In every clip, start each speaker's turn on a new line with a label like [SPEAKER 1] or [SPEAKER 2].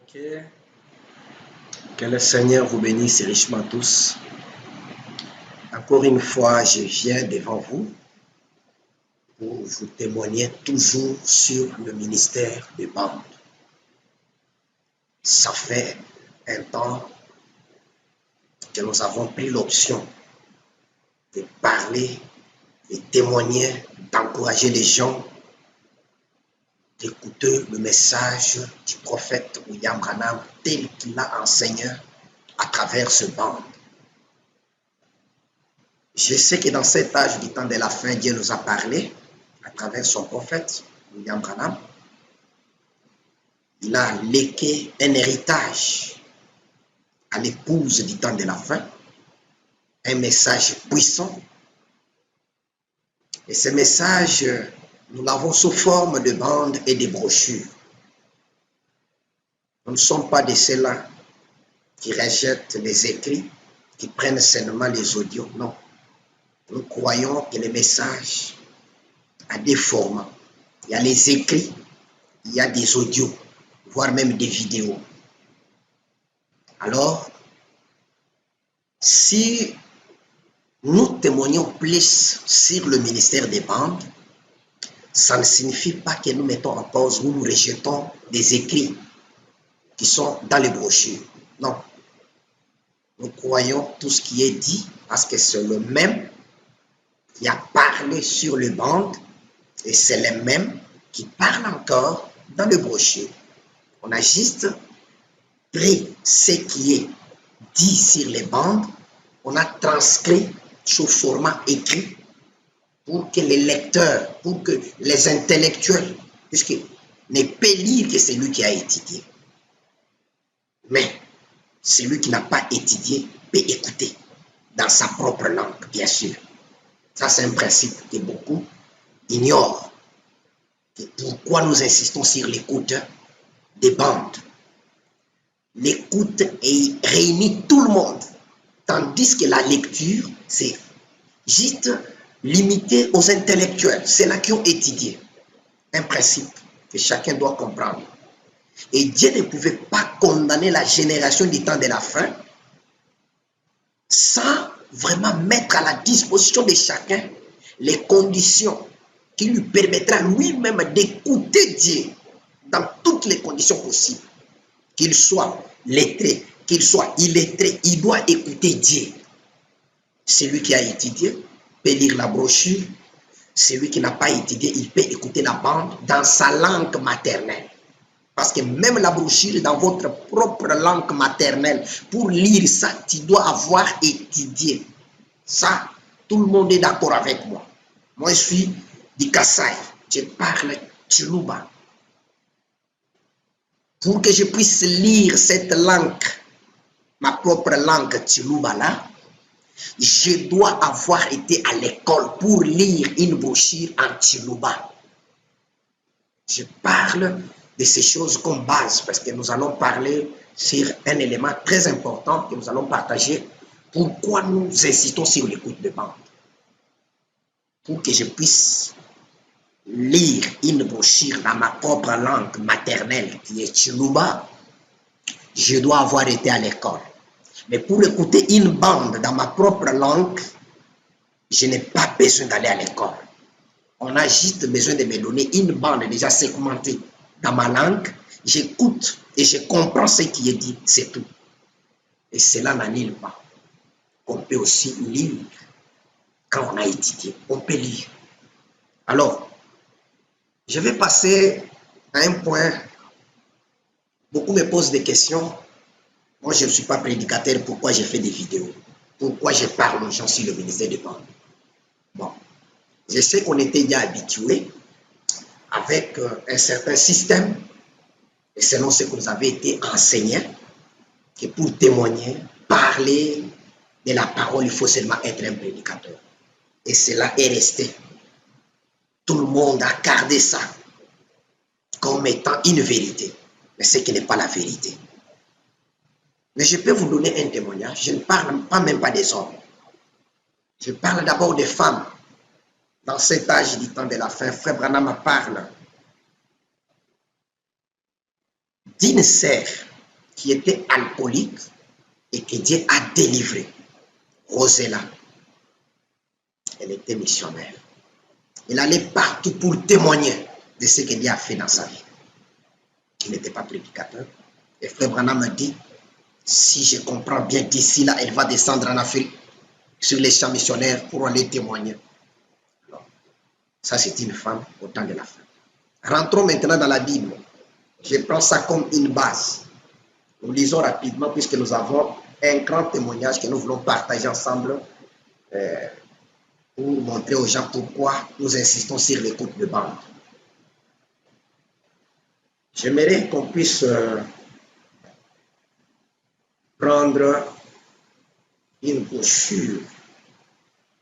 [SPEAKER 1] Ok. Que le Seigneur vous bénisse richement tous. Encore une fois, je viens devant vous pour vous témoigner toujours sur le ministère de bande. Ça fait un temps que nous avons pris l'option de parler, de témoigner, d'encourager les gens, d'écouter le message du prophète William Branham tel qu'il l'a enseigné à travers ce bande. Je sais que dans cet âge du temps de la fin, Dieu nous a parlé à travers son prophète, William Branham. Il a légué un héritage à l'épouse du temps de la fin, un message puissant. Et ce message, nous l'avons sous forme de bandes et de brochures. Nous ne sommes pas de ceux-là qui rejettent les écrits, qui prennent seulement les audios. Non. Nous croyons que le message a des formats. Il y a les écrits, il y a des audios, voire même des vidéos. Alors, si nous témoignons plus sur le ministère des bandes, ça ne signifie pas que nous mettons en pause ou nous rejetons des écrits qui sont dans les brochures. Non. Nous croyons tout ce qui est dit parce que c'est le même qui a parlé sur les bandes et c'est le même qui parle encore dans les brochures. On a juste pris ce qui est dit sur les bandes, on a transcrit sous format écrit pour que les lecteurs, pour que les intellectuels, puisque ne peut lire que celui qui a étudié. Mais celui qui n'a pas étudié peut écouter dans sa propre langue, bien sûr. Ça, c'est un principe que beaucoup ignorent. Pourquoi nous insistons sur l'écoute des bandes? L'écoute réunit tout le monde, tandis que la lecture, c'est juste limité aux intellectuels, c'est là qui ont étudié. Un principe que chacun doit comprendre. Et Dieu ne pouvait pas condamner la génération du temps de la fin sans vraiment mettre à la disposition de chacun les conditions qui lui permettra lui-même d'écouter Dieu dans toutes les conditions possibles. Qu'il soit lettré, qu'il soit illettré, il doit écouter Dieu. Celui qui a étudié peut lire la brochure. Celui qui n'a pas étudié, il peut écouter la bande dans sa langue maternelle. Parce que même la brochure dans votre propre langue maternelle, pour lire ça, tu dois avoir étudié. Ça, tout le monde est d'accord avec moi. Moi, je suis du Kassai. Je parle Tshilumba. Pour que je puisse lire cette langue, ma propre langue Tshilumba là, je dois avoir été à l'école pour lire une brochure en Tshilumba. Je parle de ces choses comme base parce que nous allons parler sur un élément très important que nous allons partager. Pourquoi nous insistons sur l'écoute de bande? Pour que je puisse lire une brochure dans ma propre langue maternelle qui est Tshilumba, je dois avoir été à l'école. Mais pour écouter une bande dans ma propre langue, je n'ai pas besoin d'aller à l'école. On a juste besoin de me donner une bande déjà segmentée dans ma langue. J'écoute et je comprends ce qui est dit, c'est tout. Et cela n'annule pas. On peut aussi lire quand on a étudié. On peut lire. Alors, je vais passer à un point. Beaucoup me posent des questions. Moi, je ne suis pas prédicateur. Pourquoi j'ai fait des vidéos? Pourquoi je parle aux gens sur le ministère de bande? Bon, je sais qu'on était déjà habitué avec un certain système, et selon ce que vous avez été enseigné, que pour témoigner, parler de la parole, il faut seulement être un prédicateur. Et cela est resté. Tout le monde a gardé ça comme étant une vérité, mais ce qui n'est pas la vérité. Mais je peux vous donner un témoignage. Je ne parle pas même pas des hommes. Je parle d'abord des femmes. Dans cet âge du temps de la fin, Frère Branham parle d'une sœur qui était alcoolique et que Dieu a délivré. Rosella, elle était missionnaire. Elle allait partout pour témoigner de ce que Dieu a fait dans sa vie. Il n'était pas prédicateur. Et frère Branham me dit, si je comprends bien, d'ici là, elle va descendre en Afrique sur les champs missionnaires pour aller témoigner. Alors, ça, c'est une femme au temps de la fin. Rentrons maintenant dans la Bible. Je prends ça comme une base. Nous lisons rapidement puisque nous avons un grand témoignage que nous voulons partager ensemble pour montrer aux gens pourquoi nous insistons sur l'écoute de bande. J'aimerais qu'on puisse prendre une brochure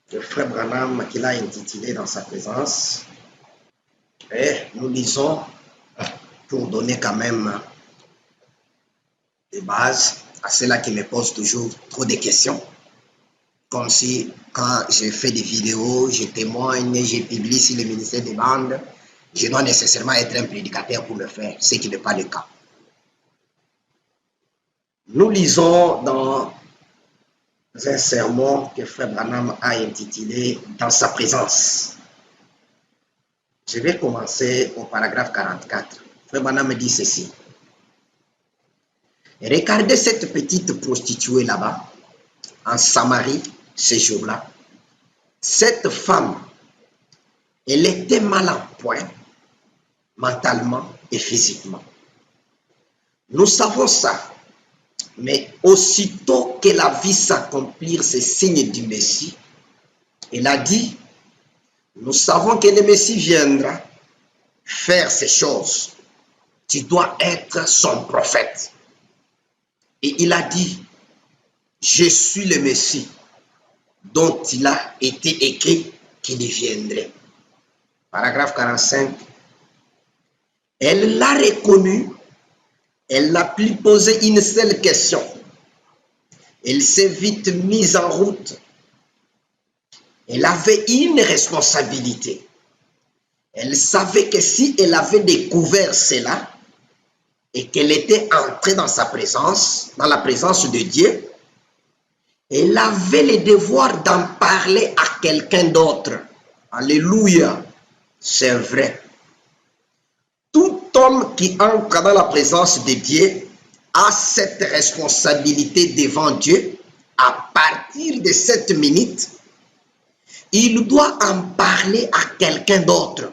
[SPEAKER 1] que frère Branham qu'il a intitulée dans sa présence et nous lisons pour donner quand même des bases à ceux-là qui me posent toujours trop de questions. Comme si quand je fais des vidéos, je témoigne, je publie sur le ministère des bandes, je dois nécessairement être un prédicateur pour le faire, ce qui n'est pas le cas. Nous lisons dans un sermon que frère Branham a intitulé « Dans sa présence ». Je vais commencer au paragraphe 44. Frère Branham me dit ceci. Regardez cette petite prostituée là-bas, en Samarie, ce jour-là. Cette femme, elle était mal en point, mentalement et physiquement. Nous savons ça, mais aussitôt qu'elle a vu s'accomplir ces signes du Messie, elle a dit, nous savons que le Messie viendra faire ces choses. Tu dois être son prophète. Et il a dit, je suis le Messie dont il a été écrit qu'il viendrait. Paragraphe 45. Elle l'a reconnu, elle n'a plus posé une seule question. Elle s'est vite mise en route. Elle avait une responsabilité. Elle savait que si elle avait découvert cela et qu'elle était entrée dans sa présence, dans la présence de Dieu, elle avait le devoir d'en parler à quelqu'un d'autre. Alléluia, c'est vrai. Tout homme qui entre dans la présence de Dieu a cette responsabilité devant Dieu. À partir de cette minute, il doit en parler à quelqu'un d'autre.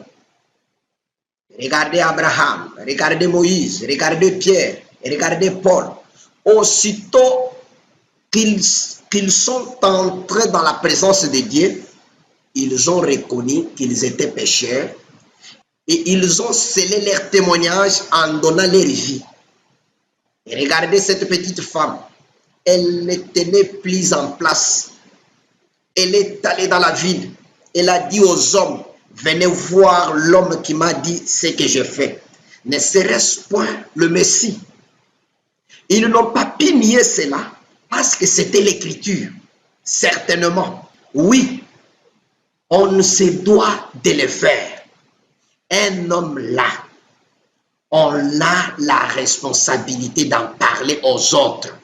[SPEAKER 1] Regardez Abraham, regardez Moïse, regardez Pierre, regardez Paul. Aussitôt qu'ils sont entrés dans la présence de Dieu, ils ont reconnu qu'ils étaient pécheurs et ils ont scellé leur témoignage en donnant leur vie. Et regardez cette petite femme, elle ne tenait plus en place. Elle est allée dans la ville, elle a dit aux hommes, venez voir l'homme qui m'a dit ce que j'ai fait. Ne serait-ce point le Messie? Ils n'ont pas pu nier cela parce que c'était l'écriture. Certainement, oui, on se doit de le faire. Un homme là, on a la responsabilité d'en parler aux autres.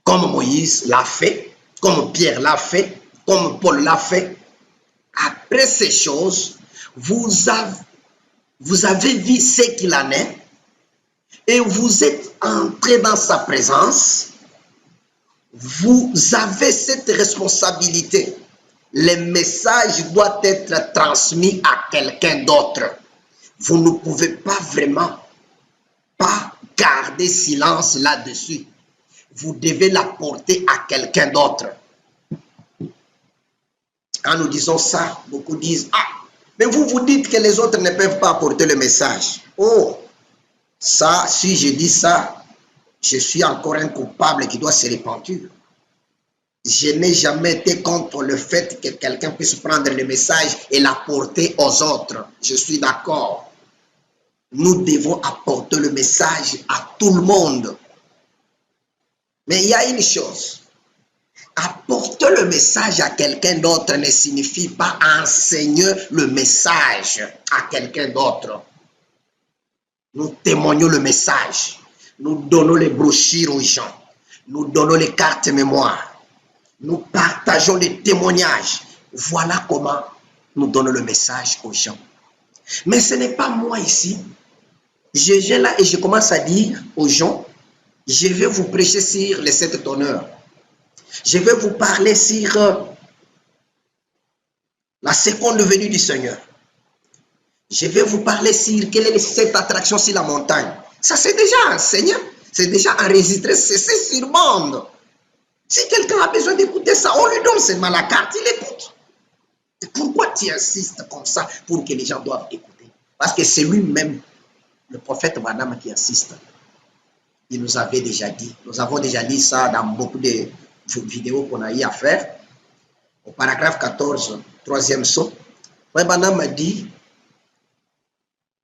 [SPEAKER 1] Comme Moïse l'a fait, comme Pierre l'a fait, comme Paul l'a fait. Après ces choses, vous avez vu ce qu'il en est et vous êtes entré dans sa présence. Vous avez cette responsabilité. Le message doit être transmis à quelqu'un d'autre. Vous ne pouvez pas vraiment garder silence là-dessus. Vous devez l'apporter à quelqu'un d'autre. Quand nous disons ça, beaucoup disent, ah, mais vous dites que les autres ne peuvent pas apporter le message. Oh, ça, si je dis ça, je suis encore un coupable qui doit se repentir. Je n'ai jamais été contre le fait que quelqu'un puisse prendre le message et l'apporter aux autres. Je suis d'accord. Nous devons apporter le message à tout le monde. Mais il y a une chose. Apporter le message à quelqu'un d'autre ne signifie pas enseigner le message à quelqu'un d'autre. Nous témoignons le message. Nous donnons les brochures aux gens. Nous donnons les cartes mémoire. Nous partageons les témoignages. Voilà comment nous donnons le message aux gens. Mais ce n'est pas moi ici. Je viens là et je commence à dire aux gens, je vais vous prêcher sur les 7 honneurs. Je vais vous parler sur la seconde venue du Seigneur. Je vais vous parler sur quelle est cette attraction sur la montagne. Ça, c'est déjà enseigné, c'est déjà enregistré, c'est sur bande. Si quelqu'un a besoin d'écouter ça, on lui donne seulement la carte, il écoute. Et pourquoi tu insistes comme ça pour que les gens doivent écouter? Parce que c'est lui-même, le prophète Branham, qui insiste. Il nous avait déjà dit, nous avons déjà lu ça dans beaucoup de vidéos qu'on a eu à faire. Au paragraphe 14, troisième saut, Frère Branham a dit,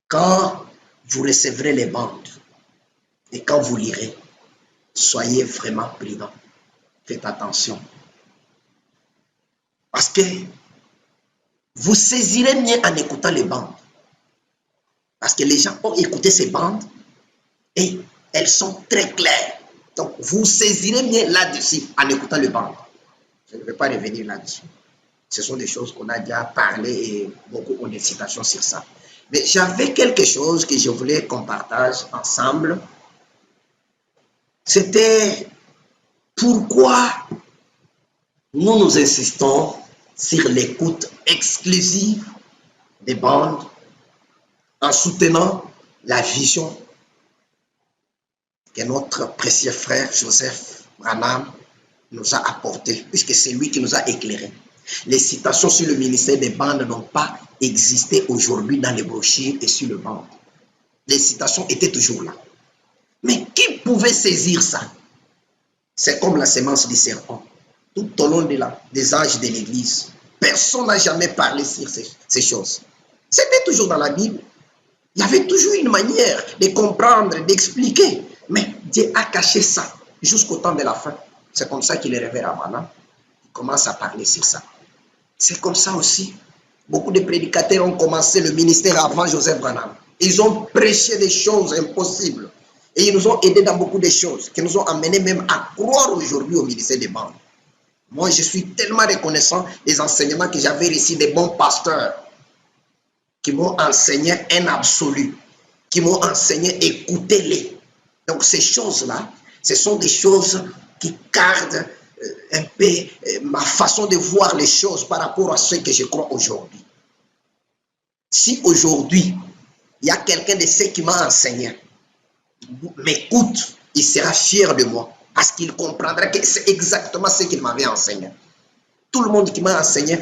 [SPEAKER 1] quand vous recevrez les bandes et quand vous lirez, soyez vraiment prudents. Faites attention. Parce que vous saisirez mieux en écoutant les bandes. Parce que les gens ont écouté ces bandes et elles sont très claires. Donc, vous saisirez mieux là-dessus en écoutant les bandes. Je ne vais pas revenir là-dessus. Ce sont des choses qu'on a déjà parlé et beaucoup ont des citations sur ça. Mais j'avais quelque chose que je voulais qu'on partage ensemble. C'était pourquoi nous insistons sur l'écoute exclusive des bandes en soutenant la vision que notre précieux frère Joseph Branham nous a apportée, puisque c'est lui qui nous a éclairés. Les citations sur le ministère des bandes n'ont pas existé aujourd'hui dans les brochures et sur le banc. Les citations étaient toujours là. Mais qui pouvait saisir ça? C'est comme la sémence du serpent. Tout au long des âges de l'Église, personne n'a jamais parlé sur ces choses. C'était toujours dans la Bible. Il y avait toujours une manière de comprendre, d'expliquer. Mais Dieu a caché ça jusqu'au temps de la fin. C'est comme ça qu'il est révélé à Branham. Il commence à parler sur ça. C'est comme ça aussi. Beaucoup de prédicateurs ont commencé le ministère avant Joseph Branham. Ils ont prêché des choses impossibles. Et ils nous ont aidés dans beaucoup de choses, qui nous ont amenés même à croire aujourd'hui au ministère des bandes. Moi, je suis tellement reconnaissant des enseignements que j'avais reçus des bons pasteurs qui m'ont enseigné un absolu, qui m'ont enseigné écoutez-les. Donc ces choses-là, ce sont des choses qui gardent un peu ma façon de voir les choses par rapport à ce que je crois aujourd'hui. Si aujourd'hui, il y a quelqu'un de ceux qui m'a enseigné, m'écoute, il sera fier de moi parce qu'il comprendra que c'est exactement ce qu'il m'avait enseigné. Tout le monde qui m'a enseigné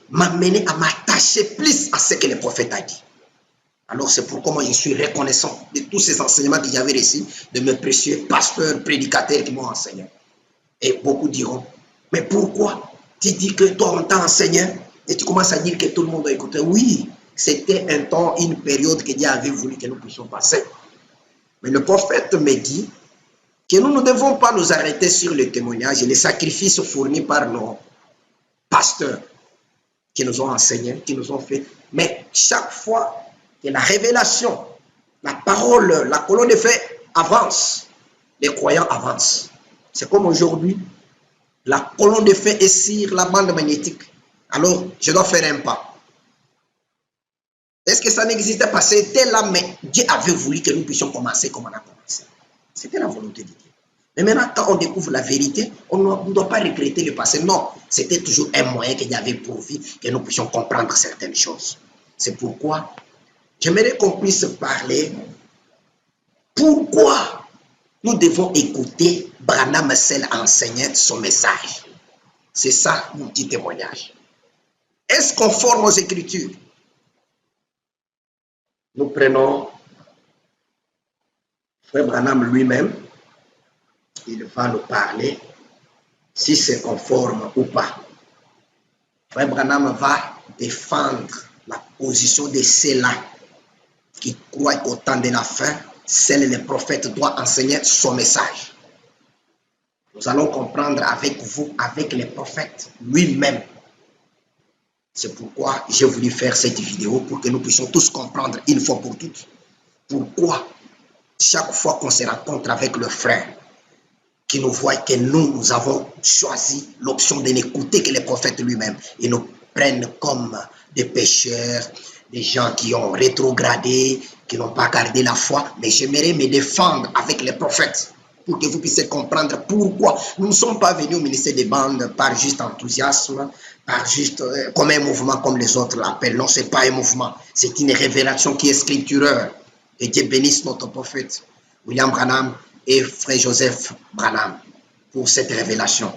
[SPEAKER 1] m'a mené à m'attacher plus à ce que le prophète a dit. Alors c'est pourquoi moi je suis reconnaissant de tous ces enseignements que j'avais reçus de mes précieux pasteurs, prédicateurs qui m'ont enseigné. Et beaucoup diront, mais pourquoi tu dis que toi on t'a enseigné et tu commences à dire que tout le monde a écouté? Oui, c'était un temps, une période que Dieu avait voulu que nous puissions passer. Mais le prophète me dit que nous ne devons pas nous arrêter sur le témoignage et les sacrifices fournis par nos pasteurs qui nous ont enseigné, qui nous ont fait. Mais chaque fois que la révélation, la parole, la colonne de feu avance, les croyants avancent. C'est comme aujourd'hui, la colonne de feu est sur la bande magnétique. Alors, je dois faire un pas. Est-ce que ça n'existait pas? C'était là, mais Dieu avait voulu que nous puissions commencer comme on a commencé. C'était la volonté de Dieu. Mais maintenant, quand on découvre la vérité, on ne doit pas regretter le passé. Non, c'était toujours un moyen qu'il y avait pourvu que nous puissions comprendre certaines choses. C'est pourquoi j'aimerais qu'on puisse parler pourquoi nous devons écouter Branham seul enseigner son message. C'est ça mon petit témoignage. Est-ce conforme aux Écritures? Nous prenons Frère Branham lui-même. Il va nous parler si c'est conforme ou pas. Frère Branham va défendre la position de ceux-là qui croient qu'au temps de la fin, seul le prophète doit enseigner son message. Nous allons comprendre avec vous, avec le prophète lui-même. C'est pourquoi j'ai voulu faire cette vidéo pour que nous puissions tous comprendre une fois pour toutes pourquoi chaque fois qu'on se rencontre avec le frère, qui nous voit que nous avons choisi l'option de n'écouter que les prophètes lui-même. Ils nous prennent comme des pécheurs, des gens qui ont rétrogradé, qui n'ont pas gardé la foi. Mais j'aimerais me défendre avec les prophètes pour que vous puissiez comprendre pourquoi nous ne sommes pas venus au ministère des bandes par juste enthousiasme, par juste comme un mouvement comme les autres l'appellent. Non, ce n'est pas un mouvement, c'est une révélation qui est scripturaire. Et Dieu bénisse notre prophète William Branham et frère Joseph Branham pour cette révélation.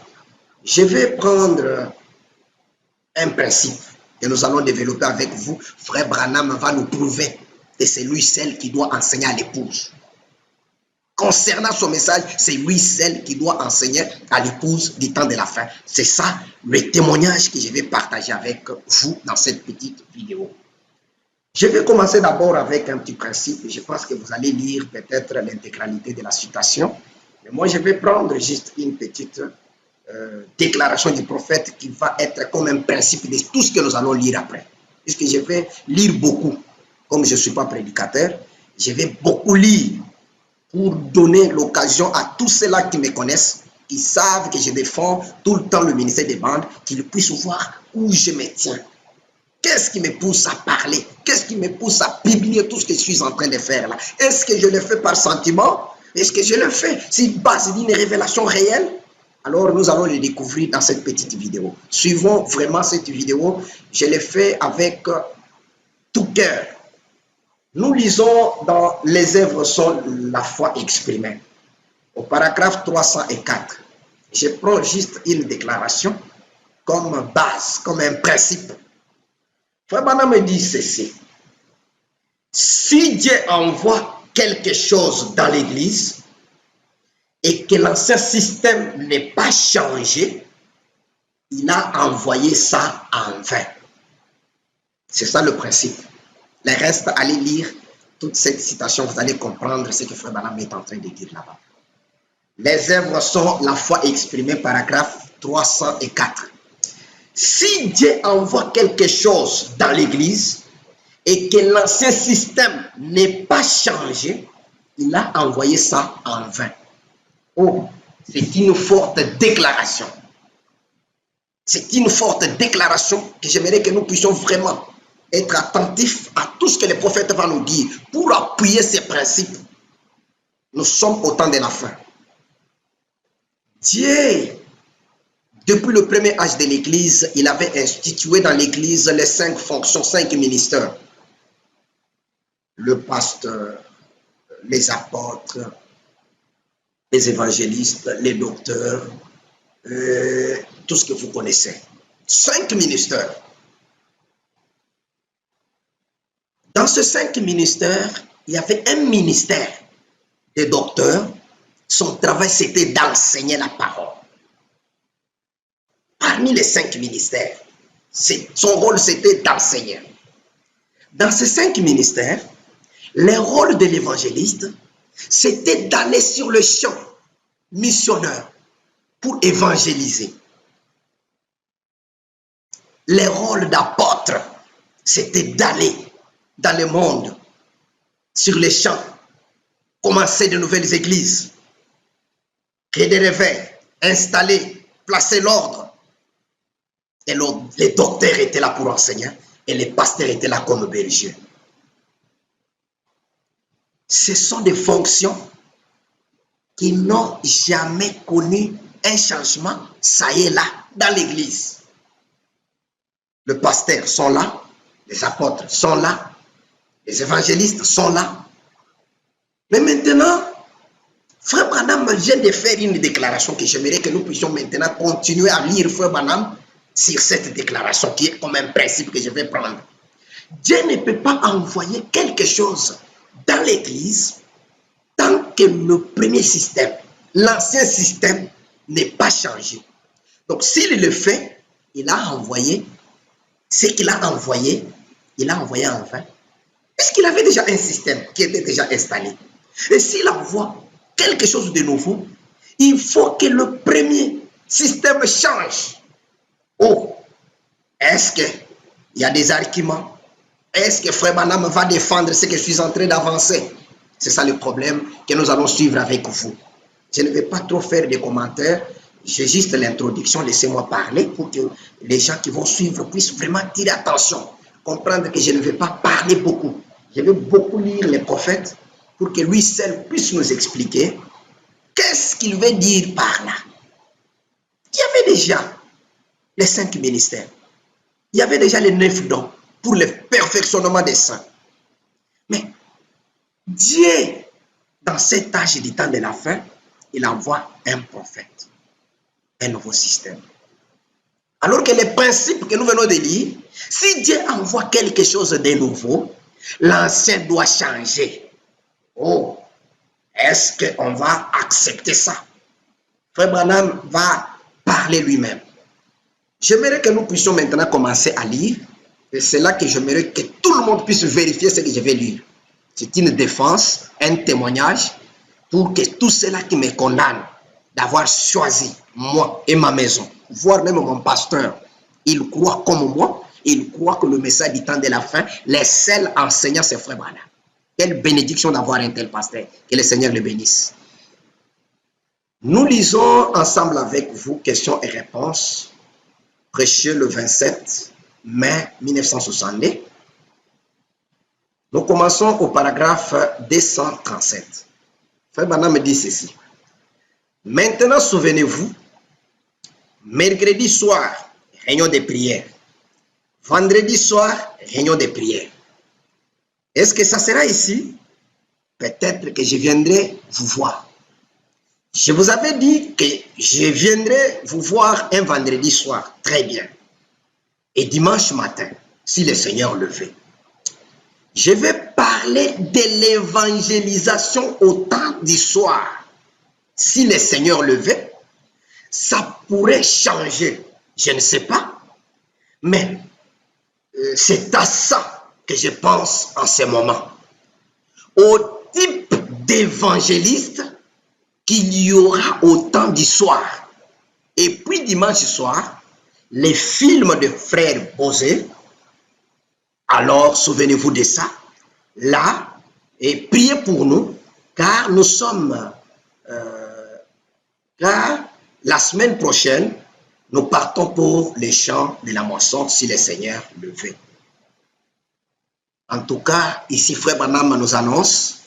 [SPEAKER 1] Je vais prendre un principe que nous allons développer avec vous. Frère Branham va nous prouver que c'est lui seul qui doit enseigner à l'épouse. Concernant son message, c'est lui seul qui doit enseigner à l'épouse du temps de la fin. C'est ça le témoignage que je vais partager avec vous dans cette petite vidéo. Je vais commencer d'abord avec un petit principe. Je pense que vous allez lire peut-être l'intégralité de la citation. Mais moi, je vais prendre juste une petite déclaration du prophète qui va être comme un principe de tout ce que nous allons lire après. Puisque je vais lire beaucoup. Comme je ne suis pas prédicateur, je vais beaucoup lire pour donner l'occasion à tous ceux-là qui me connaissent, qui savent que je défends tout le temps le ministère des bandes, qu'ils puissent voir où je me tiens. Qu'est-ce qui me pousse à parler? Qu'est-ce qui me pousse à publier tout ce que je suis en train de faire là? Est-ce que je le fais par sentiment? Est-ce que je le fais sur base d'une révélation réelle? Alors nous allons le découvrir dans cette petite vidéo. Suivons vraiment cette vidéo. Je l'ai fait avec tout cœur. Nous lisons dans les œuvres sont la foi exprimée. Au paragraphe 304, je prends juste une déclaration comme base, comme un principe. Frère Branham me dit ceci. Si Dieu envoie quelque chose dans l'Église et que l'ancien système n'est pas changé, il a envoyé ça en vain. C'est ça le principe. Le reste, allez lire toute cette citation, vous allez comprendre ce que Frère Branham est en train de dire là-bas. Les œuvres sont la foi exprimée, paragraphe 304. Si Dieu envoie quelque chose dans l'Église et que l'ancien système n'est pas changé, il a envoyé ça en vain. Oh, c'est une forte déclaration. C'est une forte déclaration que j'aimerais que nous puissions vraiment être attentifs à tout ce que le prophète va nous dire pour appuyer ces principes. Nous sommes au temps de la fin. Dieu, depuis le premier âge de l'Église, il avait institué dans l'Église les 5 fonctions, 5 ministères. Le pasteur, les apôtres, les évangélistes, les docteurs, tout ce que vous connaissez. 5 ministères. Dans ces 5 ministères, il y avait un ministère de docteur. Son travail, c'était d'enseigner la parole. Parmi les 5 ministères, son rôle, c'était d'enseigner. Dans ces 5 ministères, le rôle de l'évangéliste, c'était d'aller sur le champ missionnaire pour évangéliser. Le rôle d'apôtre, c'était d'aller dans le monde, sur les champs, commencer de nouvelles églises, créer des réveils, installer, placer l'ordre. Et les docteurs étaient là pour enseigner et les pasteurs étaient là comme bergers. Ce sont des fonctions qui n'ont jamais connu un changement, ça y est là, dans l'église. Les pasteurs sont là, les apôtres sont là, les évangélistes sont là. Mais maintenant, Frère Branham vient de faire une déclaration que j'aimerais que nous puissions maintenant continuer à lire Frère Branham sur cette déclaration qui est comme un principe que je vais prendre. Dieu ne peut pas envoyer quelque chose dans l'église tant que le premier système, l'ancien système n'est pas changé. Donc s'il le fait, il a envoyé ce qu'il a envoyé, il a envoyé en vain. Puisqu'il avait déjà un système qui était déjà installé. Et s'il envoie quelque chose de nouveau, il faut que le premier système change. Oh, est-ce qu'il y a des arguments? Est-ce que Frère Branham va défendre ce que je suis en train d'avancer? C'est ça le problème que nous allons suivre avec vous. Je ne vais pas trop faire des commentaires. J'ai juste l'introduction. Laissez-moi parler pour que les gens qui vont suivre puissent vraiment tirer attention. Comprendre que je ne vais pas parler beaucoup. Je vais beaucoup lire les prophètes pour que lui seul puisse nous expliquer qu'est-ce qu'il veut dire par là. Il y avait déjà les 5 ministères. Il y avait déjà les 9 dons pour le perfectionnement des saints. Mais Dieu, dans cet âge du temps de la fin, il envoie un prophète, un nouveau système. Alors que les principes que nous venons de lire, si Dieu envoie quelque chose de nouveau, l'ancien doit changer. Oh, est-ce qu'on va accepter ça? Frère Branham va parler lui-même. J'aimerais que nous puissions maintenant commencer à lire. Et c'est là que j'aimerais que tout le monde puisse vérifier ce que je vais lire. C'est une défense, un témoignage pour que tous ceux-là qui me condamnent d'avoir choisi moi et ma maison, voire même mon pasteur, il croit comme moi, il croit que le message du temps de la fin, les seuls enseignants, c'est Frère Branham. Quelle bénédiction d'avoir un tel pasteur. Que le Seigneur le bénisse. Nous lisons ensemble avec vous questions et réponses, prêché le 27 mai 1962. Nous commençons au paragraphe 237. Frère Branham me dit ceci. Maintenant, souvenez-vous, mercredi soir, réunion de prière. Vendredi soir, réunion de prière. Est-ce que ça sera ici? Peut-être que je viendrai vous voir. Je vous avais dit que je viendrai vous voir un vendredi soir. Très bien. Et dimanche matin, si le Seigneur le veut. Je vais parler de l'évangélisation au temps du soir. Si le Seigneur le veut, ça pourrait changer. Je ne sais pas. Mais c'est à ça que je pense en ce moment. Au type d'évangéliste qu'il y aura au temps du soir. Et puis dimanche soir, les films de frère Bosé. Alors, souvenez-vous de ça. Là, et priez pour nous, car nous sommes... car la semaine prochaine, nous partons pour les champs de la moisson, si le Seigneur le veut. En tout cas, ici, Frère Branham nous annonce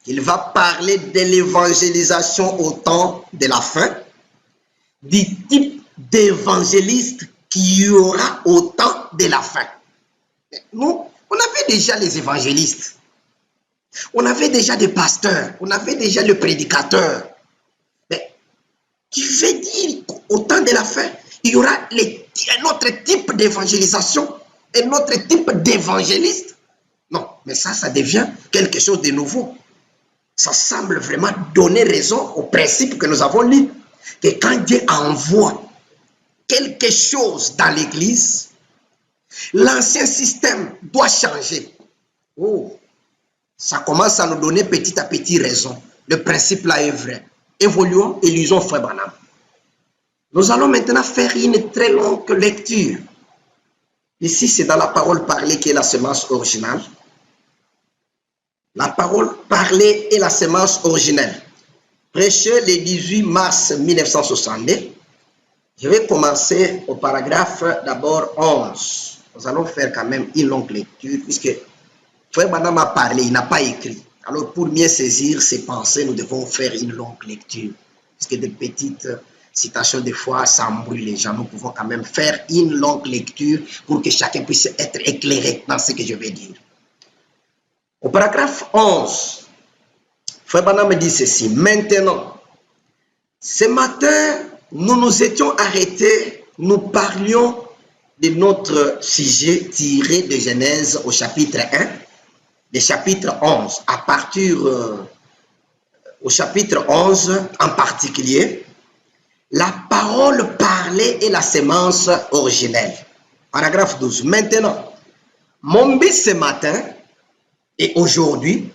[SPEAKER 1] qu'il va parler de l'évangélisation au temps de la fin, du type d'évangéliste qu'il y aura au temps de la fin. Nous, on avait déjà les évangélistes, on avait déjà des pasteurs, on avait déjà le prédicateur. Mais qui veut dire qu'au temps de la fin, il y aura un autre type d'évangélisation, un autre type d'évangéliste? Non, mais ça devient quelque chose de nouveau. Ça semble vraiment donner raison au principe que nous avons lu, que quand Dieu envoie quelque chose dans l'Église, l'ancien système doit changer. Oh, ça commence à nous donner petit à petit raison. Le principe là est vrai. Évoluons et lisons Frère Branham. Nous allons maintenant faire une très longue lecture. Ici, c'est dans la parole parlée qui est la semence originale. La parole parlée est la semence originelle. Prêché le 18 mars 1962. Je vais commencer au paragraphe d'abord 11. Nous allons faire quand même une longue lecture puisque Frère Branham a parlé, il n'a pas écrit. Alors pour mieux saisir ses pensées, nous devons faire une longue lecture. Puisque des petites citations, des fois, ça embrouille les gens. Nous pouvons quand même faire une longue lecture pour que chacun puisse être éclairé dans ce que je vais dire. Au paragraphe 11, Frère Branham me dit ceci. Maintenant, ce matin, nous nous étions arrêtés, nous parlions de notre sujet tiré de Genèse au chapitre 1, du chapitre 11, à partir au chapitre 11 en particulier, la parole parlée est la sémence originelle. Paragraphe 12. Maintenant, mon but ce matin et aujourd'hui,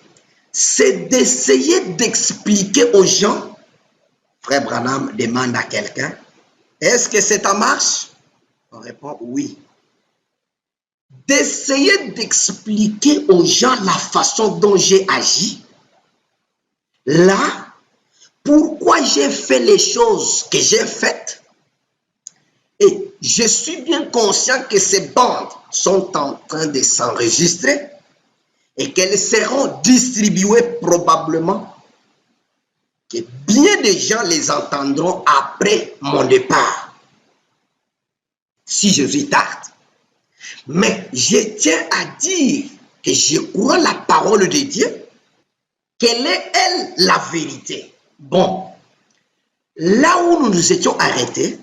[SPEAKER 1] c'est d'essayer d'expliquer aux gens. Frère Branham demande à quelqu'un, est-ce que c'est en marche? On répond oui. D'essayer d'expliquer aux gens la façon dont j'ai agi Là, pourquoi j'ai fait les choses que j'ai faites? Et je suis bien conscient que ces bandes sont en train de s'enregistrer et qu'elles seront distribuées probablement, que bien des gens les entendront après mon départ, si je retarde. Mais je tiens à dire que je crois la parole de Dieu. Quelle est, elle, la vérité? Bon, là où nous nous étions arrêtés,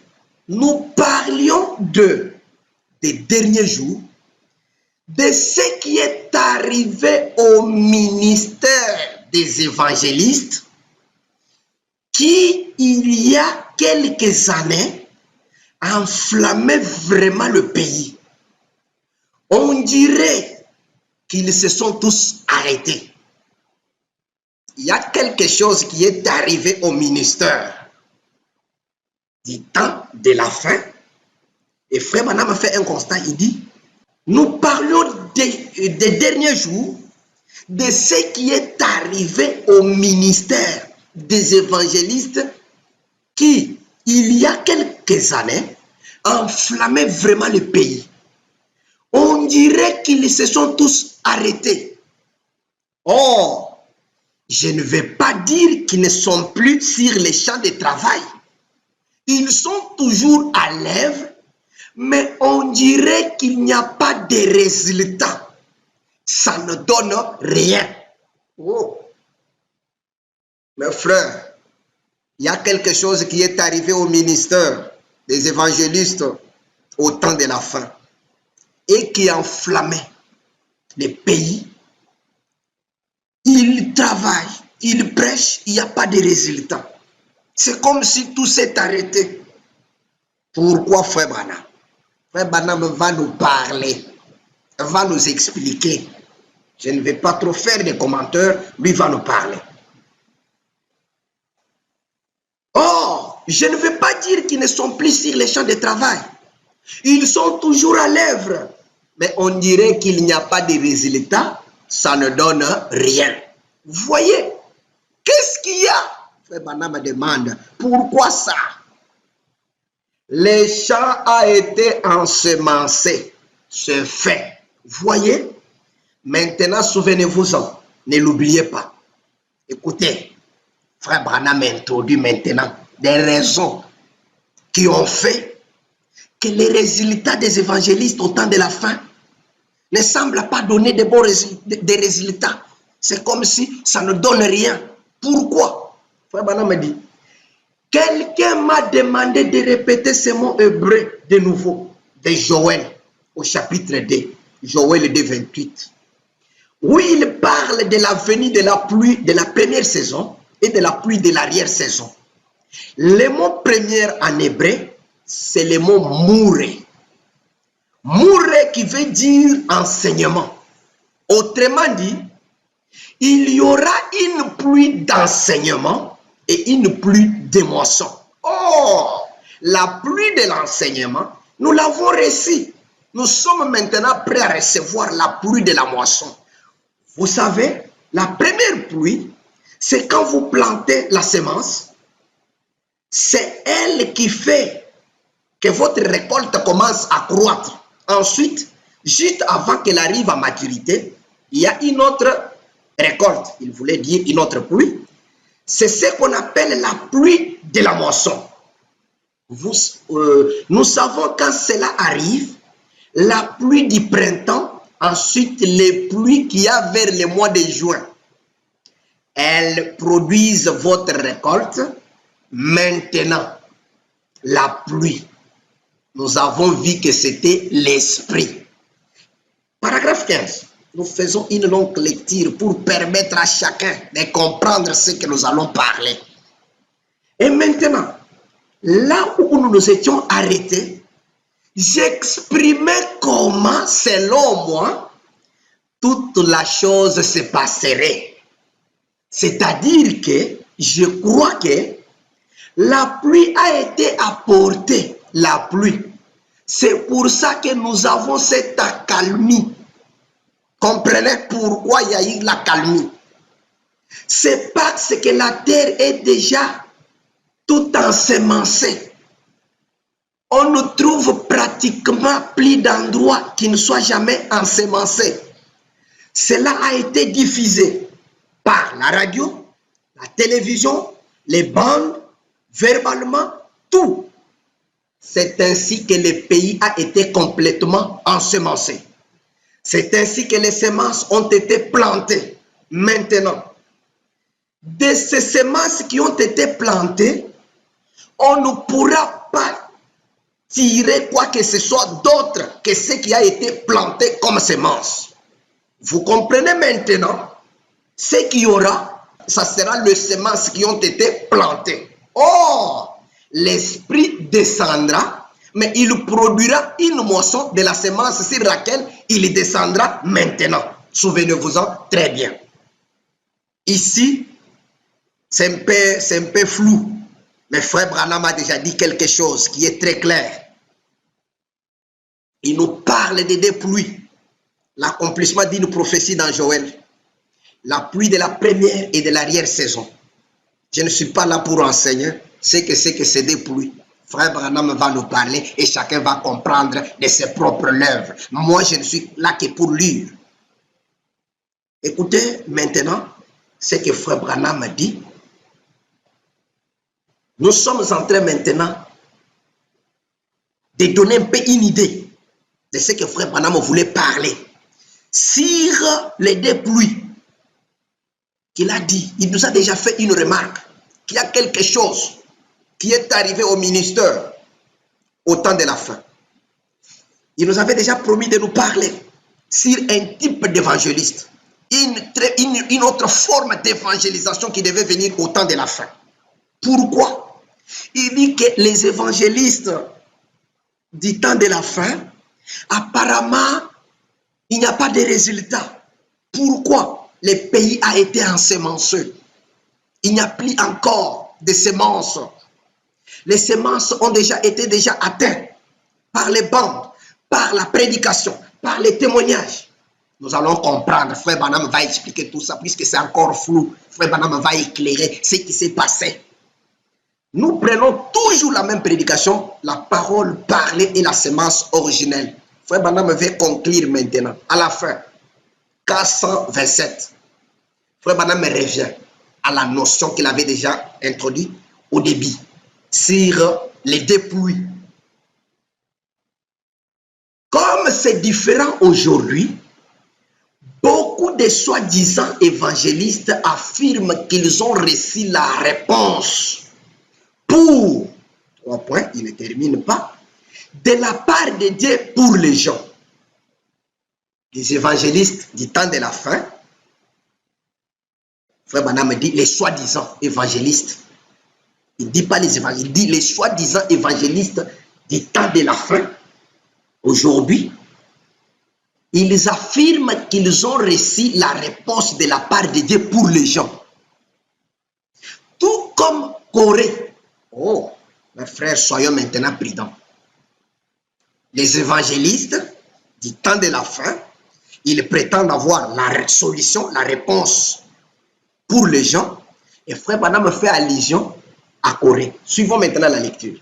[SPEAKER 1] nous parlions des derniers jours, de ce qui est arrivé au ministère des évangélistes, qui, il y a quelques années, enflammait vraiment le pays. On dirait qu'ils se sont tous arrêtés. Il y a quelque chose qui est arrivé au ministère du temps de la fin. Et Frère Branham a fait un constat, il dit, nous parlons des derniers jours, de ce qui est arrivé au ministère des évangélistes qui, il y a quelques années, enflammait vraiment le pays. On dirait qu'ils se sont tous arrêtés. Or, je ne vais pas dire qu'ils ne sont plus sur les champs de travail. Ils sont toujours à l'œuvre, mais on dirait qu'il n'y a pas de résultats. Ça ne donne rien. Oh. Mes frères, il y a quelque chose qui est arrivé au ministère des évangélistes au temps de la fin et qui enflammait les pays. Ils travaillent, ils prêchent, il n'y a pas de résultats. C'est comme si tout s'est arrêté. Pourquoi Frère Branham? Frère Branham va nous parler, va nous expliquer. Je ne vais pas trop faire des commentaires, lui va nous parler. Or, je ne veux pas dire qu'ils ne sont plus sur les champs de travail. Ils sont toujours à l'œuvre. Mais on dirait qu'il n'y a pas de résultats, ça ne donne rien. Vous voyez, qu'est-ce qu'il y a? Frère Branham me demande, pourquoi ça? Les champs a été ensemencés, c'est fait. Vous voyez? Maintenant, souvenez-vous-en, ne l'oubliez pas. Écoutez, Frère Branham introduit maintenant des raisons qui ont fait que les résultats des évangélistes au temps de la fin ne semblent pas donner de bons résultats. C'est comme si ça ne donne rien. Pourquoi? Frère Branham me dit, quelqu'un m'a demandé de répéter ce mot hébreu de nouveau, de Joël, au chapitre 2, Joël 2, 28. Où il parle de la venue de la pluie de la première saison et de la pluie de l'arrière-saison. Le mot premier en hébreu, c'est le mot mouré. Mouré qui veut dire enseignement. Autrement dit, il y aura une pluie d'enseignement et une pluie de moisson. Or, la pluie de l'enseignement, nous l'avons reçue. Nous sommes maintenant prêts à recevoir la pluie de la moisson. Vous savez, la première pluie, c'est quand vous plantez la semence. C'est elle qui fait que votre récolte commence à croître. Ensuite, juste avant qu'elle arrive à maturité, il y a une autre récolte. Il voulait dire une autre pluie. C'est ce qu'on appelle la pluie de la moisson. Nous savons quand cela arrive, la pluie du printemps, ensuite les pluies qu'il y a vers le mois de juin. Elles produisent votre récolte. Maintenant, la pluie. Nous avons vu que c'était l'esprit. Paragraphe 15. Nous faisons une longue lecture pour permettre à chacun de comprendre ce que nous allons parler. Et maintenant, là où nous nous étions arrêtés, j'exprimais comment, selon moi, toute la chose se passerait. C'est-à-dire que je crois que la pluie a été apportée, la pluie. C'est pour ça que nous avons cette accalmie. Comprenez pourquoi il y a eu l'accalmie. C'est parce que la terre est déjà tout ensemencée. On ne trouve pratiquement plus d'endroits qui ne soient jamais ensemencés. Cela a été diffusé par la radio, la télévision, les bandes, verbalement, tout. C'est ainsi que le pays a été complètement ensemencé. C'est ainsi que les semences ont été plantées. Maintenant, de ces semences qui ont été plantées, on ne pourra pas tirer quoi que ce soit d'autre que ce qui a été planté comme semence. Vous comprenez maintenant? Ce qu'il y aura, ça sera les semences qui ont été plantées. Or, l'Esprit descendra, mais il produira une moisson de la semence sur laquelle il descendra maintenant. Souvenez-vous-en très bien. Ici, c'est un peu flou. Mais frère Branham a déjà dit quelque chose qui est très clair. Il nous parle des deux pluies. L'accomplissement d'une prophétie dans Joël. La pluie de la première et de l'arrière-saison. Je ne suis pas là pour enseigner ce que c'est que ces deux pluies. Frère Branham va nous parler et chacun va comprendre de ses propres œuvres. Moi, je ne suis là que pour lire. Écoutez maintenant ce que frère Branham dit. Nous sommes en train maintenant de donner un peu une idée de ce que frère Branham voulait parler. Sur les deux pluies qu'il a dit, il nous a déjà fait une remarque qu'il y a quelque chose qui est arrivé au ministère au temps de la fin. Il nous avait déjà promis de nous parler sur un type d'évangéliste, une autre forme d'évangélisation qui devait venir au temps de la fin. Pourquoi? Il dit que les évangélistes du temps de la fin, apparemment, il n'y a pas de résultat. Pourquoi? Le pays a été ensemencé. Il n'y a plus encore de semences. Les semences ont déjà été atteintes par les bandes, par la prédication, par les témoignages. Nous allons comprendre. Frère Branham va expliquer tout ça puisque c'est encore flou. Frère Branham va éclairer ce qui s'est passé. Nous prenons toujours la même prédication, la parole parlée et la semence originelle. Frère Branham veut conclure maintenant, à la fin, 427. Frère Branham revient à la notion qu'il avait déjà introduite au début, sur les deux pluies. Comme c'est différent aujourd'hui, beaucoup de soi-disant évangélistes affirment qu'ils ont reçu la réponse pour, 3 points, il ne termine pas, de la part de Dieu pour les gens. Les évangélistes du temps de la fin, frère Branham dit les soi-disant évangélistes. Il ne dit pas les évangélistes, il dit les soi-disant évangélistes du temps de la fin. Aujourd'hui, ils affirment qu'ils ont reçu la réponse de la part de Dieu pour les gens. Tout comme Corée. Oh, mes frères, soyons maintenant prudents. Les évangélistes du temps de la fin, ils prétendent avoir la solution, la réponse pour les gens. Et frère Branham fait allusion à Corée. Suivons maintenant la lecture.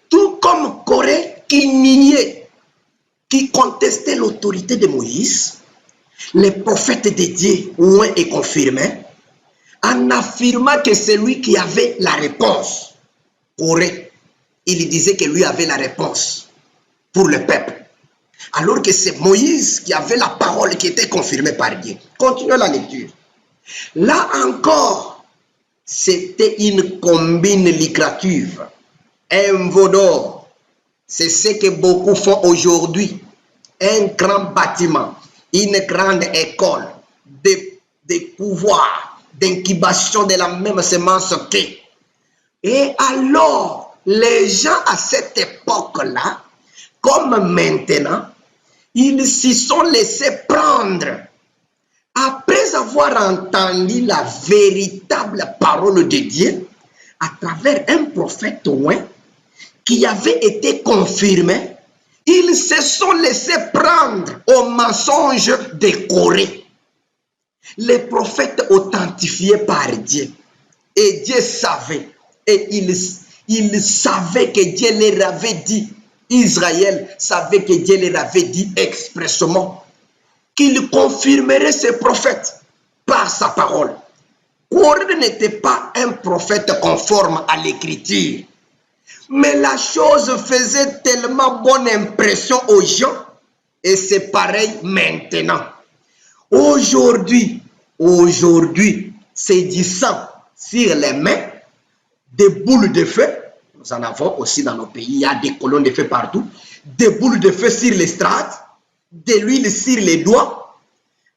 [SPEAKER 1] Tout comme Corée qui niait, qui contestait l'autorité de Moïse, les prophètes de Dieu ont et confirmés, en affirmant que c'est lui qui avait la réponse. Corée, il disait que lui avait la réponse pour le peuple. Alors que c'est Moïse qui avait la parole qui était confirmée par Dieu. Continuons la lecture. Là encore, c'était une combine lucrative, un vaudor. C'est ce que beaucoup font aujourd'hui. Un grand bâtiment, une grande école de pouvoir, d'incubation de la même semence qu'eux. Et alors, les gens à cette époque-là, comme maintenant, ils s'y sont laissés prendre. Après avoir entendu la véritable parole de Dieu, à travers un prophète loin, qui avait été confirmé, ils se sont laissés prendre au mensonge de Corée. Les prophètes authentifiés par Dieu. Et Dieu savait. Et il savait que Dieu leur avait dit. Israël savait que Dieu leur avait dit expressément qu'il confirmerait ses prophètes par sa parole. Corée n'était pas un prophète conforme à l'écriture. Mais la chose faisait tellement bonne impression aux gens. Et c'est pareil maintenant. Aujourd'hui, c'est du sang sur les mains, des boules de feu. Nous en avons aussi dans nos pays. Il y a des colonnes de feu partout. Des boules de feu sur les strates, de l'huile sur les doigts.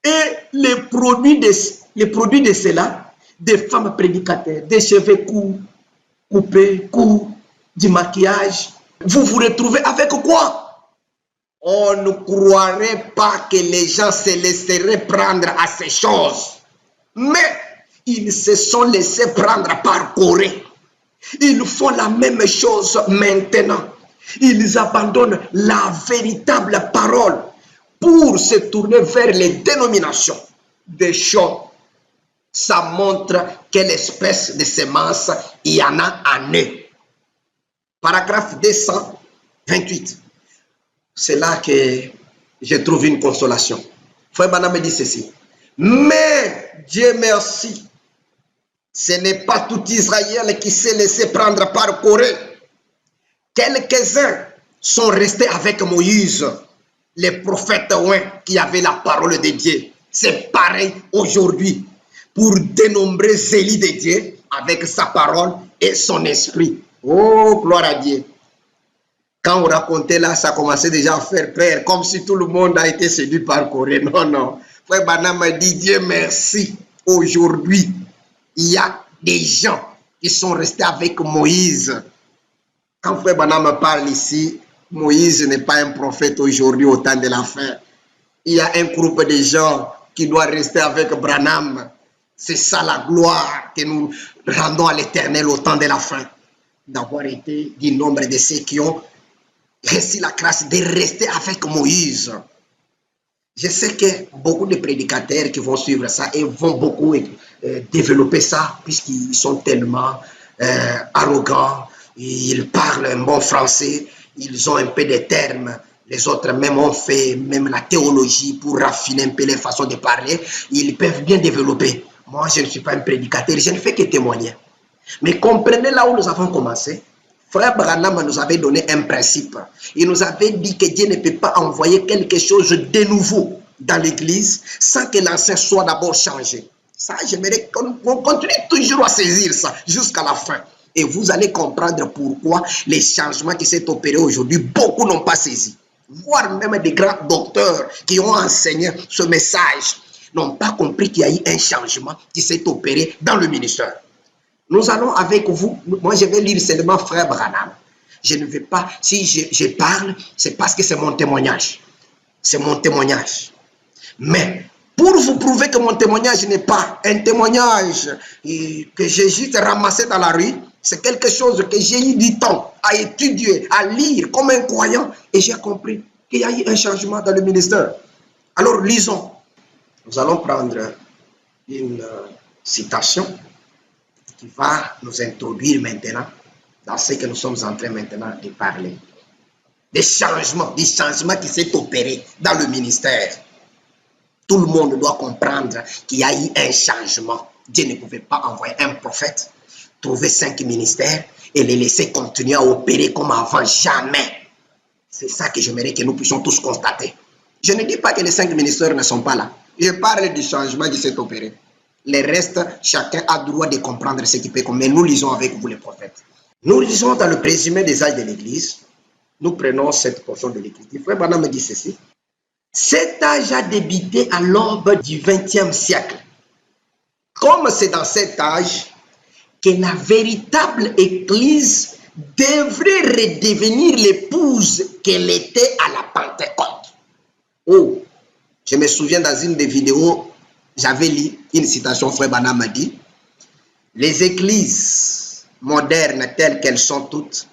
[SPEAKER 1] Et les produits de cela, des femmes prédicateurs, des cheveux coupés, courts, du maquillage. Vous vous retrouvez avec quoi? On ne croirait pas que les gens se laisseraient prendre à ces choses. Mais ils se sont laissés prendre par Corée. Ils font la même chose maintenant. Ils abandonnent la véritable parole pour se tourner vers les dénominations des choses. Ça montre quelle espèce de semence il y en a en eux. Paragraphe 228. C'est là que je trouve une consolation. Frère Branham me dit ceci. Mais Dieu merci, ce n'est pas tout Israël qui s'est laissé prendre par Corée. Quelques-uns sont restés avec Moïse, les prophètes qui avaient la parole de Dieu. C'est pareil aujourd'hui pour dénombrer Zélie de Dieu avec sa parole et son esprit. Oh, gloire à Dieu. Quand on racontait là, ça commençait déjà à faire peur, comme si tout le monde a été séduit par Corée. Non, non. Frère Branham m'a dit, Dieu merci. Aujourd'hui, il y a des gens qui sont restés avec Moïse. Quand Frère Branham parle ici, Moïse n'est pas un prophète aujourd'hui au temps de la fin. Il y a un groupe de gens qui doivent rester avec Branham. C'est ça la gloire que nous rendons à l'Éternel au temps de la fin. D'avoir été du nombre de ceux qui ont reçu la grâce de rester avec Moïse. Je sais que beaucoup de prédicateurs qui vont suivre ça et vont beaucoup développer ça puisqu'ils sont tellement arrogants, ils parlent un bon français, ils ont un peu de termes, les autres même ont fait même la théologie pour raffiner un peu les façons de parler, ils peuvent bien développer. Moi, je ne suis pas un prédicateur, je ne fais que témoigner. Mais comprenez là où nous avons commencé. Frère Branham nous avait donné un principe. Il nous avait dit que Dieu ne peut pas envoyer quelque chose de nouveau dans l'église sans que l'ancien soit d'abord changé. Ça, j'aimerais qu'on continue toujours à saisir ça jusqu'à la fin. Et vous allez comprendre pourquoi les changements qui s'est opérés aujourd'hui, beaucoup n'ont pas saisi. Voire même des grands docteurs qui ont enseigné ce message n'ont pas compris qu'il y a eu un changement qui s'est opéré dans le ministère. Nous allons avec vous, moi je vais lire seulement Frère Branham. Je ne vais pas, si je parle, c'est parce que c'est mon témoignage. C'est mon témoignage. Mais pour vous prouver que mon témoignage n'est pas un témoignage que j'ai juste ramassé dans la rue, c'est quelque chose que j'ai eu du temps à étudier, à lire comme un croyant et j'ai compris qu'il y a eu un changement dans le ministère. Alors lisons. Nous allons prendre une citation qui va nous introduire maintenant dans ce que nous sommes en train maintenant de parler. Des changements qui s'est opéré dans le ministère. Tout le monde doit comprendre qu'il y a eu un changement. Dieu ne pouvait pas envoyer un prophète, trouver 5 ministères et les laisser continuer à opérer comme avant, jamais. C'est ça que j'aimerais que nous puissions tous constater. Je ne dis pas que les 5 ministères ne sont pas là. Je parle du changement qui s'est opéré. Les restes, chacun a droit de comprendre ce qu'il peut. Mais nous lisons avec vous les prophètes. Nous lisons dans le présumé des âges de l'Église. Nous prenons cette portion de l'Écriture. Frère Branham me dit ceci. Cet âge a débuté à l'aube du XXe siècle. Comme c'est dans cet âge que la véritable Église devrait redevenir l'épouse qu'elle était à la Pentecôte. Oh, je me souviens dans une des vidéos, j'avais lu une citation, Frère Branham m'a dit, les églises modernes telles qu'elles sont toutes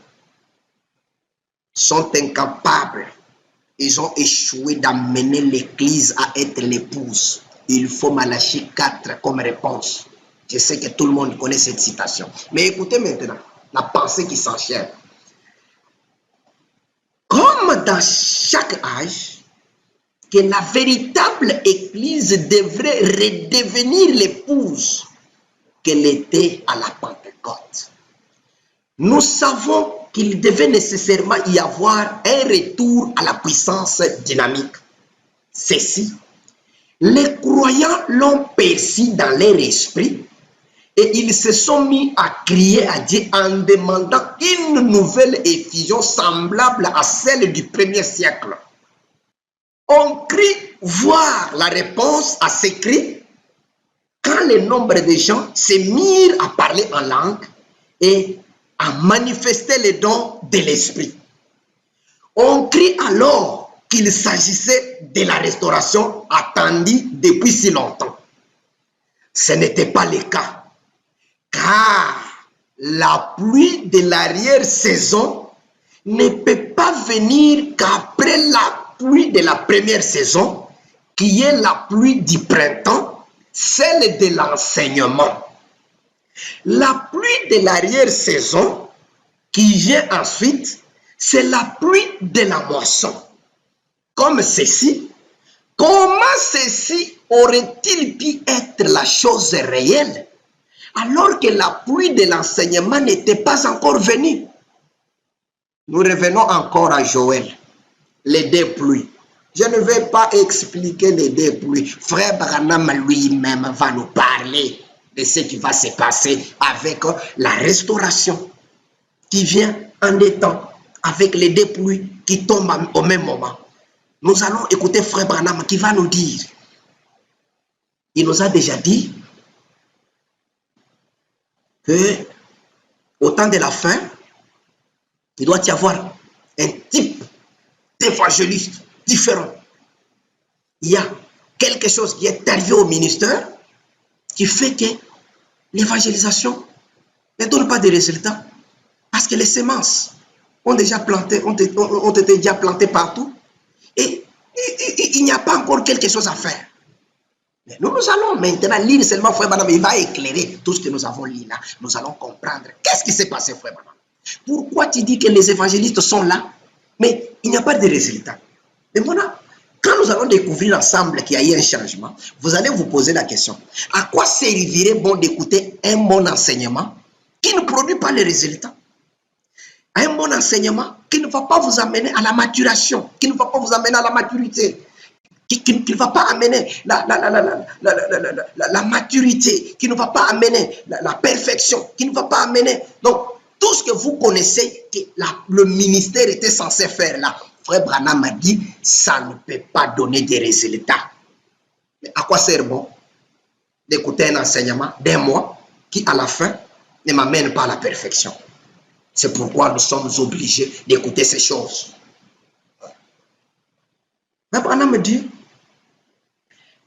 [SPEAKER 1] sont incapables, ils ont échoué d'amener l'église à être l'épouse il faut Malachie 4 comme réponse. Je sais que tout le monde connaît cette citation. Mais écoutez maintenant la pensée qui s'enchaîne. Comme dans chaque âge, que la véritable Église devrait redevenir l'épouse qu'elle était à la Pentecôte. Nous savons qu'il devait nécessairement y avoir un retour à la puissance dynamique. Ceci, les croyants l'ont perçu dans leur esprit et ils se sont mis à crier à Dieu en demandant une nouvelle effusion semblable à celle du premier siècle. On crie voir la réponse à ces cris quand le nombre de gens se mirent à parler en langue et à manifester les dons de l'esprit. On crie alors qu'il s'agissait de la restauration attendue depuis si longtemps. Ce n'était pas le cas, car la pluie de l'arrière-saison ne peut pas venir qu'après la pluie de la première saison, qui est la pluie du printemps, celle de l'enseignement. La pluie de l'arrière-saison, qui vient ensuite, c'est la pluie de la moisson. Comme ceci, comment ceci aurait-il pu être la chose réelle, alors que la pluie de l'enseignement n'était pas encore venue? Nous revenons encore à Joël, les deux pluies. Je ne vais pas expliquer les deux pluies. Frère Branham lui-même va nous parler de ce qui va se passer avec la restauration qui vient en des temps, avec les deux pluies qui tombent au même moment. Nous allons écouter Frère Branham qui va nous dire. Il nous a déjà dit que au temps de la fin, il doit y avoir un type d'évangéliste différent. Il y a quelque chose qui est arrivé au ministère qui fait que l'évangélisation ne donne pas de résultats parce que les semences ont déjà planté, ont été déjà plantées partout et il n'y a pas encore quelque chose à faire. Mais nous allons maintenant lire seulement Frère Branham. Il va éclairer tout ce que nous avons lu là. Nous allons comprendre qu'est-ce qui s'est passé, Frère Branham. Pourquoi tu dis que les évangélistes sont là, mais il n'y a pas de résultat? Et voilà, quand nous allons découvrir ensemble qu'il y a eu un changement, vous allez vous poser la question. À quoi servirait bon d'écouter un bon enseignement qui ne produit pas les résultats? Un bon enseignement qui ne va pas vous amener à la maturation, qui ne va pas vous amener à la maturité, qui ne va pas amener la maturité, qui ne va pas amener la perfection, qui ne va pas amener... Donc, tout ce que vous connaissez que le ministère était censé faire là, Frère Branham a dit, ça ne peut pas donner des résultats. Mais à quoi sert bon d'écouter un enseignement d'un mois qui, à la fin, ne m'amène pas à la perfection? C'est pourquoi nous sommes obligés d'écouter ces choses. Frère Branham me dit,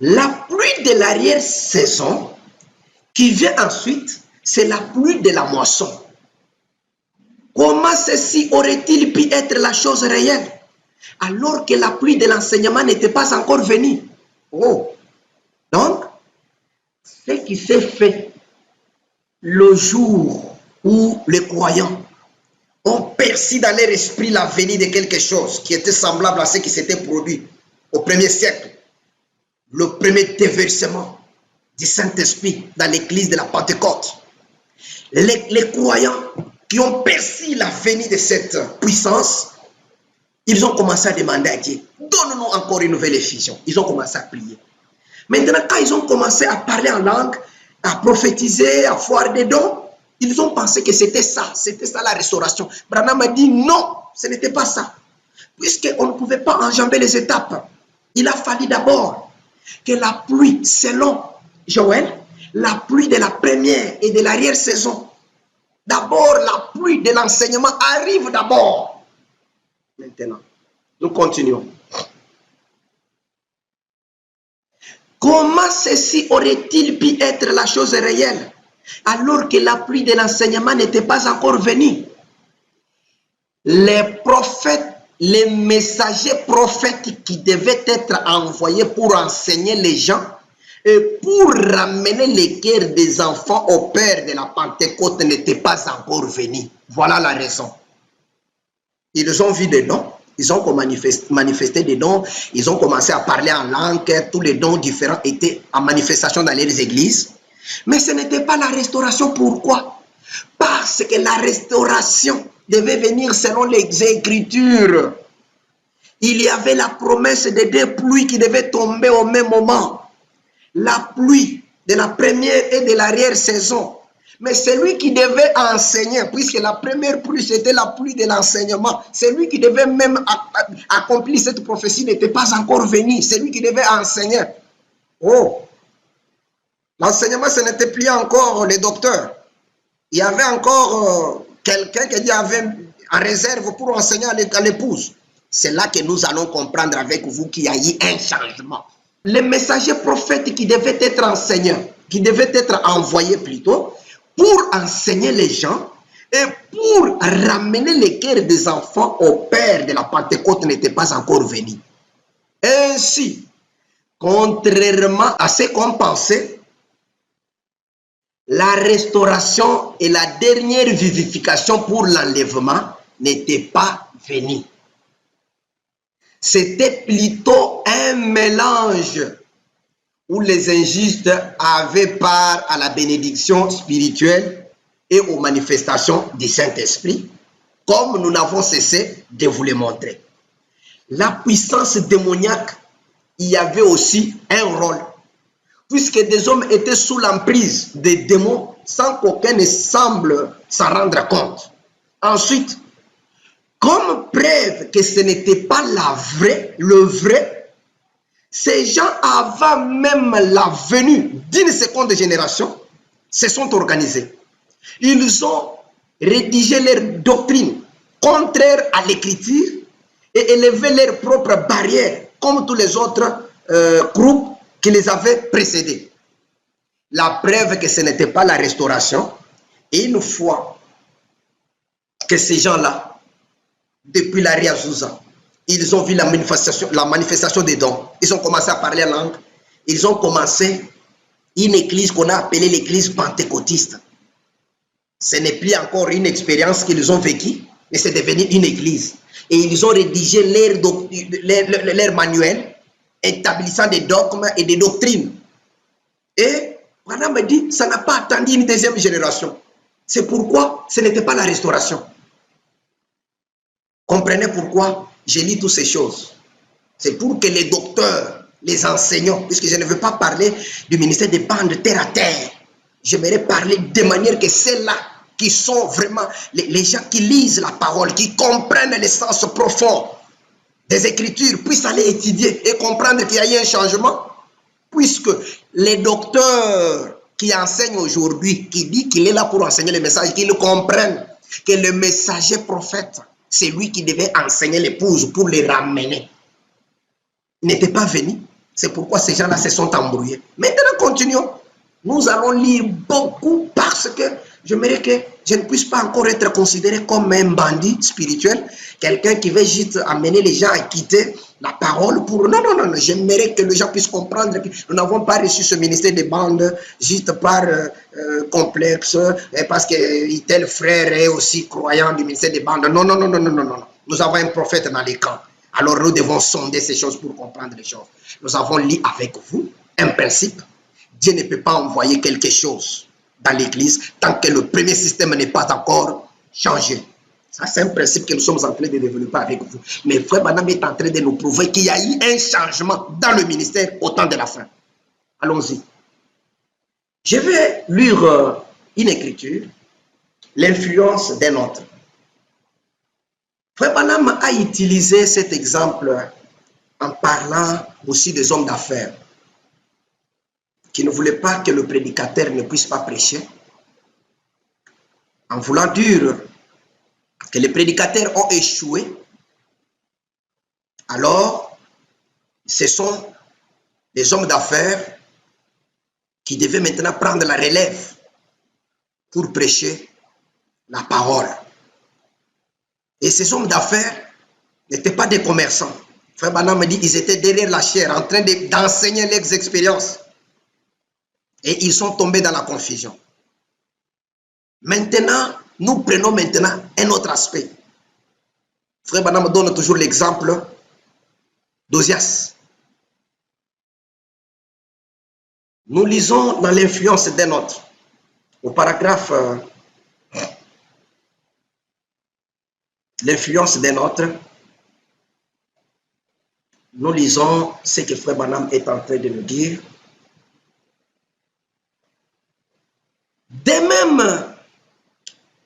[SPEAKER 1] la pluie de l'arrière-saison qui vient ensuite, c'est la pluie de la moisson. Comment ceci aurait-il pu être la chose réelle alors que la pluie de l'enseignement n'était pas encore venue? Oh. Donc, ce qui s'est fait le jour où les croyants ont perçu dans leur esprit la venue de quelque chose qui était semblable à ce qui s'était produit au premier siècle, le premier déversement du Saint-Esprit dans l'église de la Pentecôte. Les croyants qui ont perçu la venue de cette puissance, ils ont commencé à demander à Dieu, donne-nous encore une nouvelle effusion. Ils ont commencé à prier. Maintenant, quand ils ont commencé à parler en langue, à prophétiser, à voir des dons, ils ont pensé que c'était ça la restauration. Branham a dit non, ce n'était pas ça. Puisqu'on ne pouvait pas enjamber les étapes, il a fallu d'abord que la pluie, selon Joël, la pluie de la première et de l'arrière-saison, d'abord la pluie de l'enseignement arrive d'abord. Maintenant, nous continuons. Comment ceci aurait-il pu être la chose réelle alors que la pluie de l'enseignement n'était pas encore venue? Les prophètes, les messagers prophètes qui devaient être envoyés pour enseigner les gens et pour ramener les cœurs des enfants au Père de la Pentecôte n'était pas encore venu. Voilà la raison. Ils ont vu des dons, ils ont manifesté des dons, ils ont commencé à parler en langue, tous les dons différents étaient en manifestation dans les églises. Mais ce n'était pas la restauration. Pourquoi? Parce que la restauration devait venir selon les Écritures. Il y avait la promesse de deux pluies qui devaient tomber au même moment. La pluie de la première et de l'arrière-saison. Mais celui qui devait enseigner, puisque la première pluie, c'était la pluie de l'enseignement, celui qui devait même accomplir cette prophétie n'était pas encore venu. Celui qui devait enseigner. Oh! L'enseignement, ce n'était plus encore les docteurs. Il y avait encore quelqu'un qui avait en réserve pour enseigner à l'épouse. C'est là que nous allons comprendre avec vous qu'il y a eu un changement. Les messagers prophètes qui devaient être enseignants, qui devaient être envoyés plutôt, pour enseigner les gens et pour ramener les cœurs des enfants au Père de la Pentecôte n'étaient pas encore venus. Ainsi, contrairement à ce qu'on pensait, la restauration et la dernière vivification pour l'enlèvement n'étaient pas venues. C'était plutôt un mélange où les injustes avaient part à la bénédiction spirituelle et aux manifestations du Saint-Esprit, comme nous n'avons cessé de vous le montrer. La puissance démoniaque, il y avait aussi un rôle, puisque des hommes étaient sous l'emprise des démons sans qu'aucun ne semble s'en rendre compte. Ensuite, comme preuve que ce n'était pas le vrai, ces gens, avant même la venue d'une seconde génération, se sont organisés. Ils ont rédigé leur doctrine contraire à l'écriture et élevé leurs propres barrières, comme tous les autres groupes qui les avaient précédés. La preuve que ce n'était pas la restauration, et une fois que ces gens-là, depuis l'arrêt Azusa, ils ont vu la manifestation des dons. Ils ont commencé à parler en langue. Ils ont commencé une église qu'on a appelée l'église pentecôtiste. Ce n'est plus encore une expérience qu'ils ont vécue, mais c'est devenu une église. Et ils ont rédigé leur manuel, établissant des dogmes et des doctrines. Et Branham me dit, ça n'a pas attendu une deuxième génération. C'est pourquoi ce n'était pas la restauration. Comprenez pourquoi j'ai lu toutes ces choses. C'est pour que les docteurs, les enseignants, puisque je ne veux pas parler du ministère des bandes terre à terre, j'aimerais parler de manière que celles-là qui sont vraiment les gens qui lisent la parole, qui comprennent le sens profond des Écritures, puissent aller étudier et comprendre qu'il y a eu un changement, puisque les docteurs qui enseignent aujourd'hui, qui disent qu'il est là pour enseigner le message, qu'ils comprennent que le messager prophète, c'est lui qui devait enseigner l'épouse pour les ramener. Il n'était pas venu. C'est pourquoi ces gens-là se sont embrouillés. Maintenant, continuons. Nous allons lire beaucoup parce que j'aimerais que je ne puisse pas encore être considéré comme un bandit spirituel, quelqu'un qui veut juste amener les gens à quitter la parole pour... Non, non, non, non. J'aimerais que les gens puissent comprendre que nous n'avons pas reçu ce ministère des bandes juste par complexe, parce que tel frère est aussi croyant du ministère des bandes. Non, non, non, non, non, non, non. Nous avons un prophète dans les camps. Alors nous devons sonder ces choses pour comprendre les choses. Nous avons lu avec vous un principe. Dieu ne peut pas envoyer quelque chose dans l'église tant que le premier système n'est pas encore changé. Ça, c'est un principe que nous sommes en train de développer avec vous. Mais Frère Branham est en train de nous prouver qu'il y a eu un changement dans le ministère au temps de la fin. Allons-y. Je vais lire une écriture, l'influence d'un autre. Frère Branham a utilisé cet exemple en parlant aussi des hommes d'affaires qui ne voulaient pas que le prédicateur ne puisse pas prêcher, en voulant dire que les prédicateurs ont échoué. Alors, ce sont des hommes d'affaires qui devaient maintenant prendre la relève pour prêcher la parole. Et ces hommes d'affaires n'étaient pas des commerçants. Frère Branham me dit qu'ils étaient derrière la chair, en train d'enseigner leurs expériences. Et ils sont tombés dans la confusion. Maintenant, nous prenons maintenant un autre aspect. Frère Branham donne toujours l'exemple d'Ozias. Nous lisons dans l'influence d'un autre, au paragraphe l'influence d'un autre, nous lisons ce que Frère Branham est en train de nous dire. De même,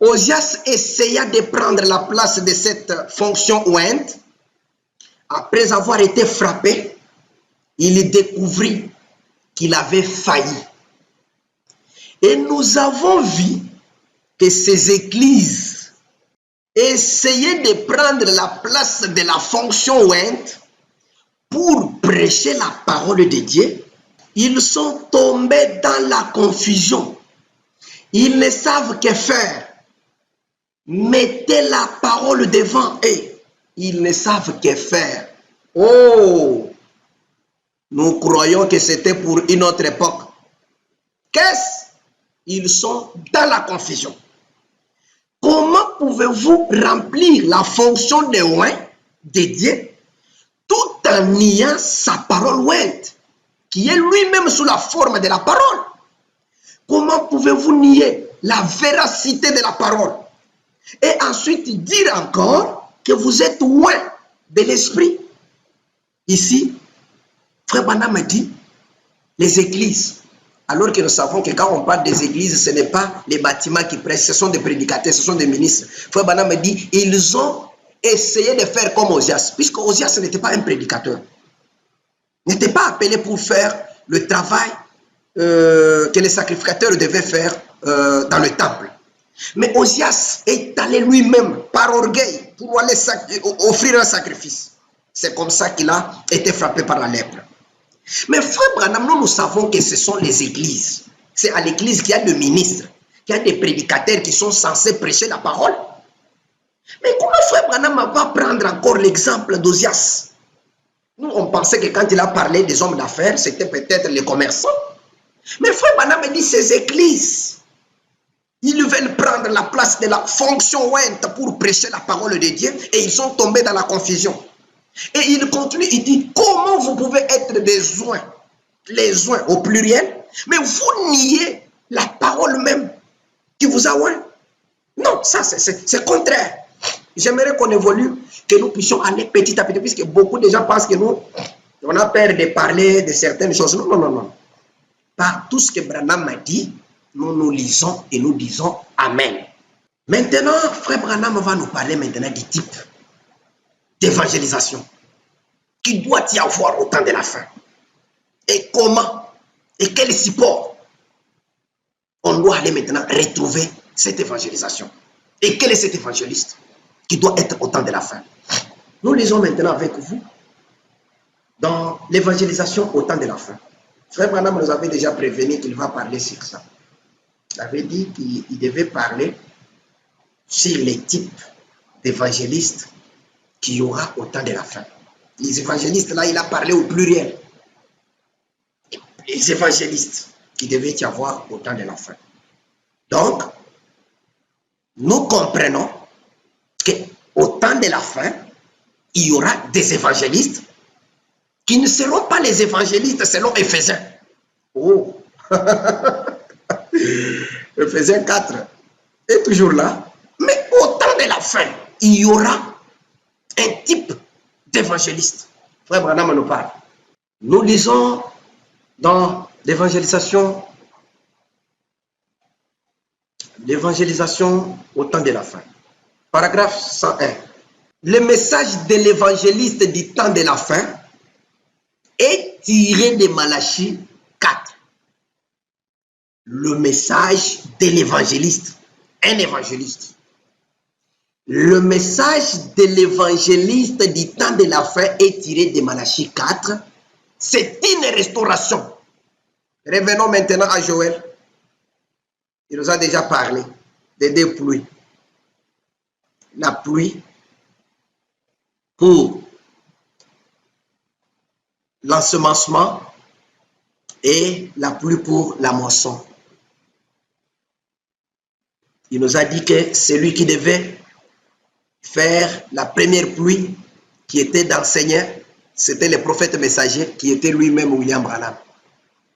[SPEAKER 1] Ozias essaya de prendre la place de cette fonction ointe. Après avoir été frappé, il découvrit qu'il avait failli. Et nous avons vu que ces églises essayaient de prendre la place de la fonction ointe pour prêcher la parole de Dieu. Ils sont tombés dans la confusion. Ils ne savent que faire. Mettez la parole devant eux. Ils ne savent que faire. Oh! Nous croyons que c'était pour une autre époque. Qu'est-ce? Ils sont dans la confusion. Comment pouvez-vous remplir la fonction de oint de Dieu tout en niant sa parole ointe, qui est lui-même sous la forme de la parole? Comment pouvez-vous nier la véracité de la parole et ensuite dire encore que vous êtes oint de l'esprit? Ici, Frère Branham me dit, les églises, alors que nous savons que quand on parle des églises, ce n'est pas les bâtiments qui prêchent, ce sont des prédicateurs, ce sont des ministres. Frère Branham me dit, ils ont essayé de faire comme Ozias, puisque Ozias n'était pas un prédicateur. Il n'était pas appelé pour faire le travail que les sacrificateurs devaient faire dans le temple. Mais Ozias est allé lui-même, par orgueil, pour aller offrir un sacrifice. C'est comme ça qu'il a été frappé par la lèpre. Mais Frère Branham, nous savons que ce sont les églises. C'est à l'église qu'il y a des ministres, qu'il y a des prédicateurs qui sont censés prêcher la parole. Mais comment Frère Branham va prendre encore l'exemple d'Ozias? Nous, on pensait que quand il a parlé des hommes d'affaires, c'était peut-être les commerçants. Mais Frère Branham dit ces églises, ils veulent prendre la place de la fonction ointe pour prêcher la parole de Dieu et ils sont tombés dans la confusion. Et il continue, il dit, comment vous pouvez être des oints, les oints au pluriel, mais vous niez la parole même qui vous a oint? Non, ça c'est contraire. J'aimerais qu'on évolue, que nous puissions aller petit à petit, puisque beaucoup de gens pensent que nous, on a peur de parler de certaines choses. Non, non, non, non. Par tout ce que Branham m'a dit, nous lisons et nous disons Amen. Maintenant, Frère Branham va nous parler maintenant du type d'évangélisation qu'il doit y avoir au temps de la fin. Et comment et quel support on doit aller maintenant retrouver cette évangélisation. Et quel est cet évangéliste qui doit être au temps de la fin? Nous lisons maintenant avec vous dans l'évangélisation au temps de la fin. Frère Branham nous avait déjà prévenu qu'il va parler sur ça. Il avait dit qu'il devait parler sur les types d'évangélistes qu'il y aura au temps de la fin. Les évangélistes, là, il a parlé au pluriel. Les évangélistes qui devaient y avoir au temps de la fin. Donc, nous comprenons qu'au temps de la fin, il y aura des évangélistes qui ne seront pas les évangélistes selon Éphésiens. Oh! Éphésiens 4 est toujours là. Mais au temps de la fin, il y aura un type d'évangéliste. Frère Branham nous parle. Nous lisons dans l'évangélisation au temps de la fin. Paragraphe 101. Le message de l'évangéliste du temps de la fin est tiré de Malachie 4. Le message de l'évangéliste, un évangéliste. Le message de l'évangéliste du temps de la fin est tiré de Malachie 4. C'est une restauration. Revenons maintenant à Joël. Il nous a déjà parlé des deux pluies. La pluie pour l'ensemencement et la pluie pour la moisson. Il nous a dit que celui qui devait faire la première pluie, qui était d'enseigner, c'était le prophète messager, qui était lui-même William Branham.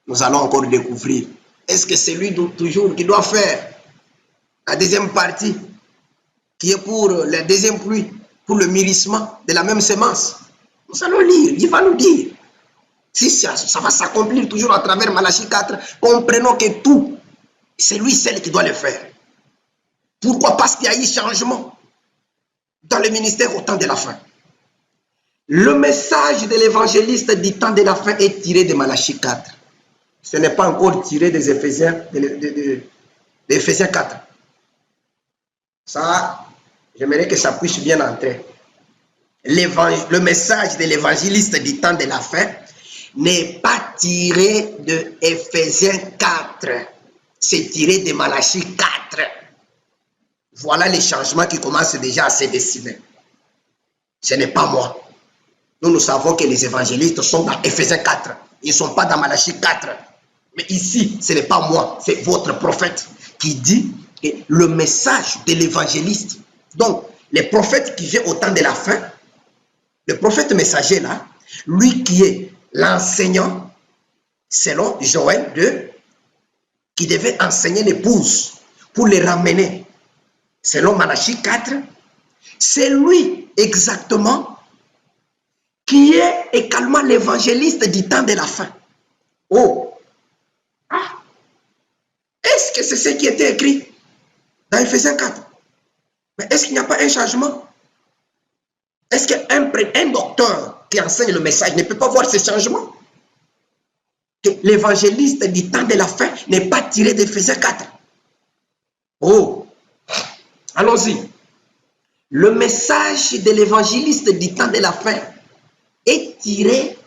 [SPEAKER 1] Nous allons encore découvrir. Est-ce que c'est lui toujours qui doit faire la deuxième partie, qui est pour la deuxième pluie, pour le mûrissement de la même semence? Nous allons lire, il va nous dire. Si ça va s'accomplir toujours à travers Malachie 4, comprenons que tout, c'est lui seul qui doit le faire. Pourquoi? Parce qu'il y a eu changement dans le ministère au temps de la fin. Le message de l'évangéliste du temps de la fin est tiré de Malachie 4. Ce n'est pas encore tiré des Éphésiens, d'Éphésiens 4. Ça, j'aimerais que ça puisse bien entrer. Le message de l'évangéliste du temps de la fin n'est pas tiré de Éphésiens 4. C'est tiré de Malachie 4. Voilà les changements qui commencent déjà à se dessiner. Ce n'est pas moi. Nous savons que les évangélistes sont dans Éphésiens 4. Ils ne sont pas dans Malachie 4. Mais ici, ce n'est pas moi, c'est votre prophète qui dit que le message de l'évangéliste. Donc, le prophète qui vient au temps de la fin, le prophète messager là, lui qui est l'enseignant, selon Joël 2, qui devait enseigner l'épouse pour les ramener, selon Malachie 4, c'est lui exactement qui est également l'évangéliste du temps de la fin. Oh! Ah! Est-ce que c'est ce qui était écrit dans Éphésiens 4? Mais est-ce qu'il n'y a pas un changement? Est-ce qu'un docteur qui enseigne le message ne peut pas voir ce changement? Que l'évangéliste du temps de la fin n'est pas tiré d'Éphésiens 4. Oh! Allons-y. Le message de l'évangéliste du temps de la fin est tiré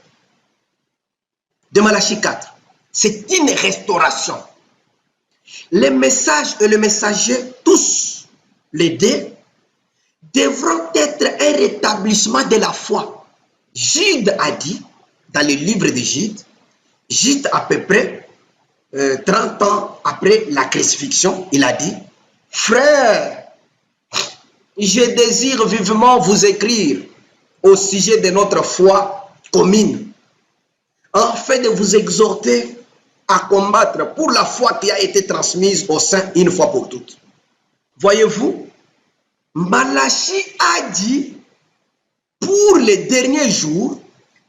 [SPEAKER 1] de Malachie 4. C'est une restauration. Les messages et le messager, tous les deux, devront être un rétablissement de la foi. Jude a dit, dans le livre de Jude, Jude à peu près 30 ans après la crucifixion, il a dit, « Frères, je désire vivement vous écrire au sujet de notre foi commune, afin de vous exhorter à combattre pour la foi qui a été transmise au sein une fois pour toutes. » Voyez-vous, Malachie a dit, pour les derniers jours,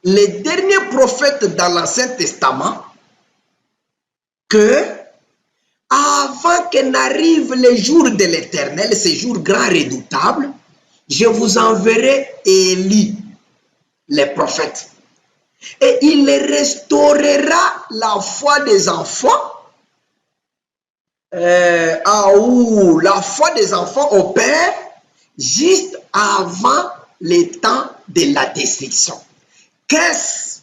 [SPEAKER 1] les derniers prophètes dans l'Ancien Testament, que avant que n'arrive le jour de l'Éternel, ce jour grand redoutable, je vous enverrai Élie, les prophètes. Et il restaurera la foi des enfants. La foi des enfants au Père, juste avant le temps de la destruction. Qu'est-ce?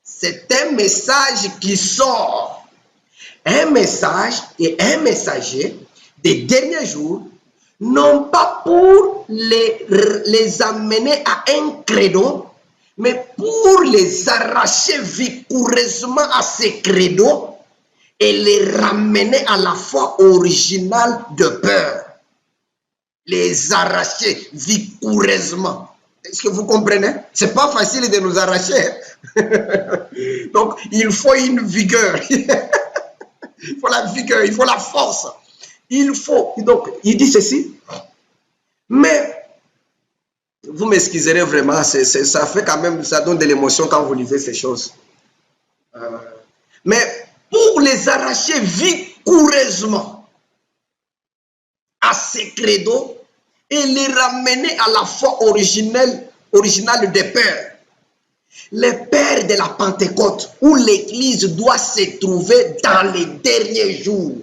[SPEAKER 1] C'est un message qui sort. Un message et un messager des derniers jours, non pas pour les amener à un credo, mais pour les arracher vigoureusement à ces credos et les ramener à la foi originale de peur. Les arracher vigoureusement. Est-ce que vous comprenez? Ce n'est pas facile de nous arracher. Donc, il faut une vigueur. Il faut la vigueur, il faut la force. Il faut. Donc, il dit ceci. Mais, vous m'excuserez vraiment, ça fait quand même, ça donne de l'émotion quand vous lisez ces choses. Mais, pour les arracher vigoureusement à ces credos et les ramener à la foi originale des pères. Les pères de la Pentecôte, où l'Église doit se trouver dans les derniers jours.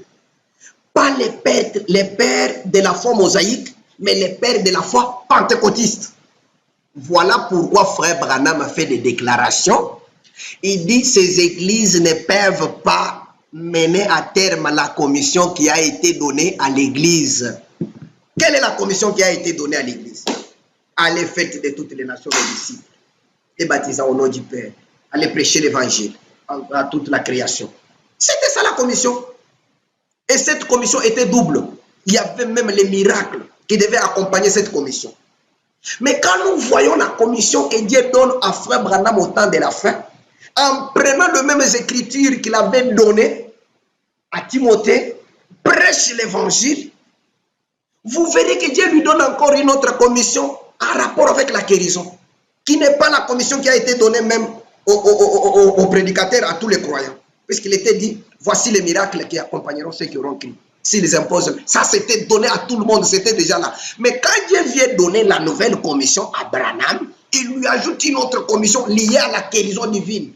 [SPEAKER 1] Pas les pères de la foi mosaïque, mais les pères de la foi pentecôtiste. Voilà pourquoi Frère Branham a fait des déclarations. Il dit que ces églises ne peuvent pas mener à terme la commission qui a été donnée à l'Église. Quelle est la commission qui a été donnée à l'Église? Allez, faites de toutes les nations des disciples et baptisant au nom du Père. Allez prêcher l'Évangile à toute la création. C'était ça la commission. Et cette commission était double. Il y avait même les miracles qui devaient accompagner cette commission. Mais quand nous voyons la commission que Dieu donne à Frère Branham au temps de la fin, en prenant les mêmes écritures qu'il avait données à Timothée, prêche l'évangile, vous verrez que Dieu lui donne encore une autre commission en rapport avec la guérison, qui n'est pas la commission qui a été donnée même aux prédicateurs, à tous les croyants. Puisqu'il était dit, voici les miracles qui accompagneront ceux qui auront cru. S'ils imposent, ça c'était donné à tout le monde, c'était déjà là. Mais quand Dieu vient donner la nouvelle commission à Branham, il lui ajoute une autre commission liée à la guérison divine.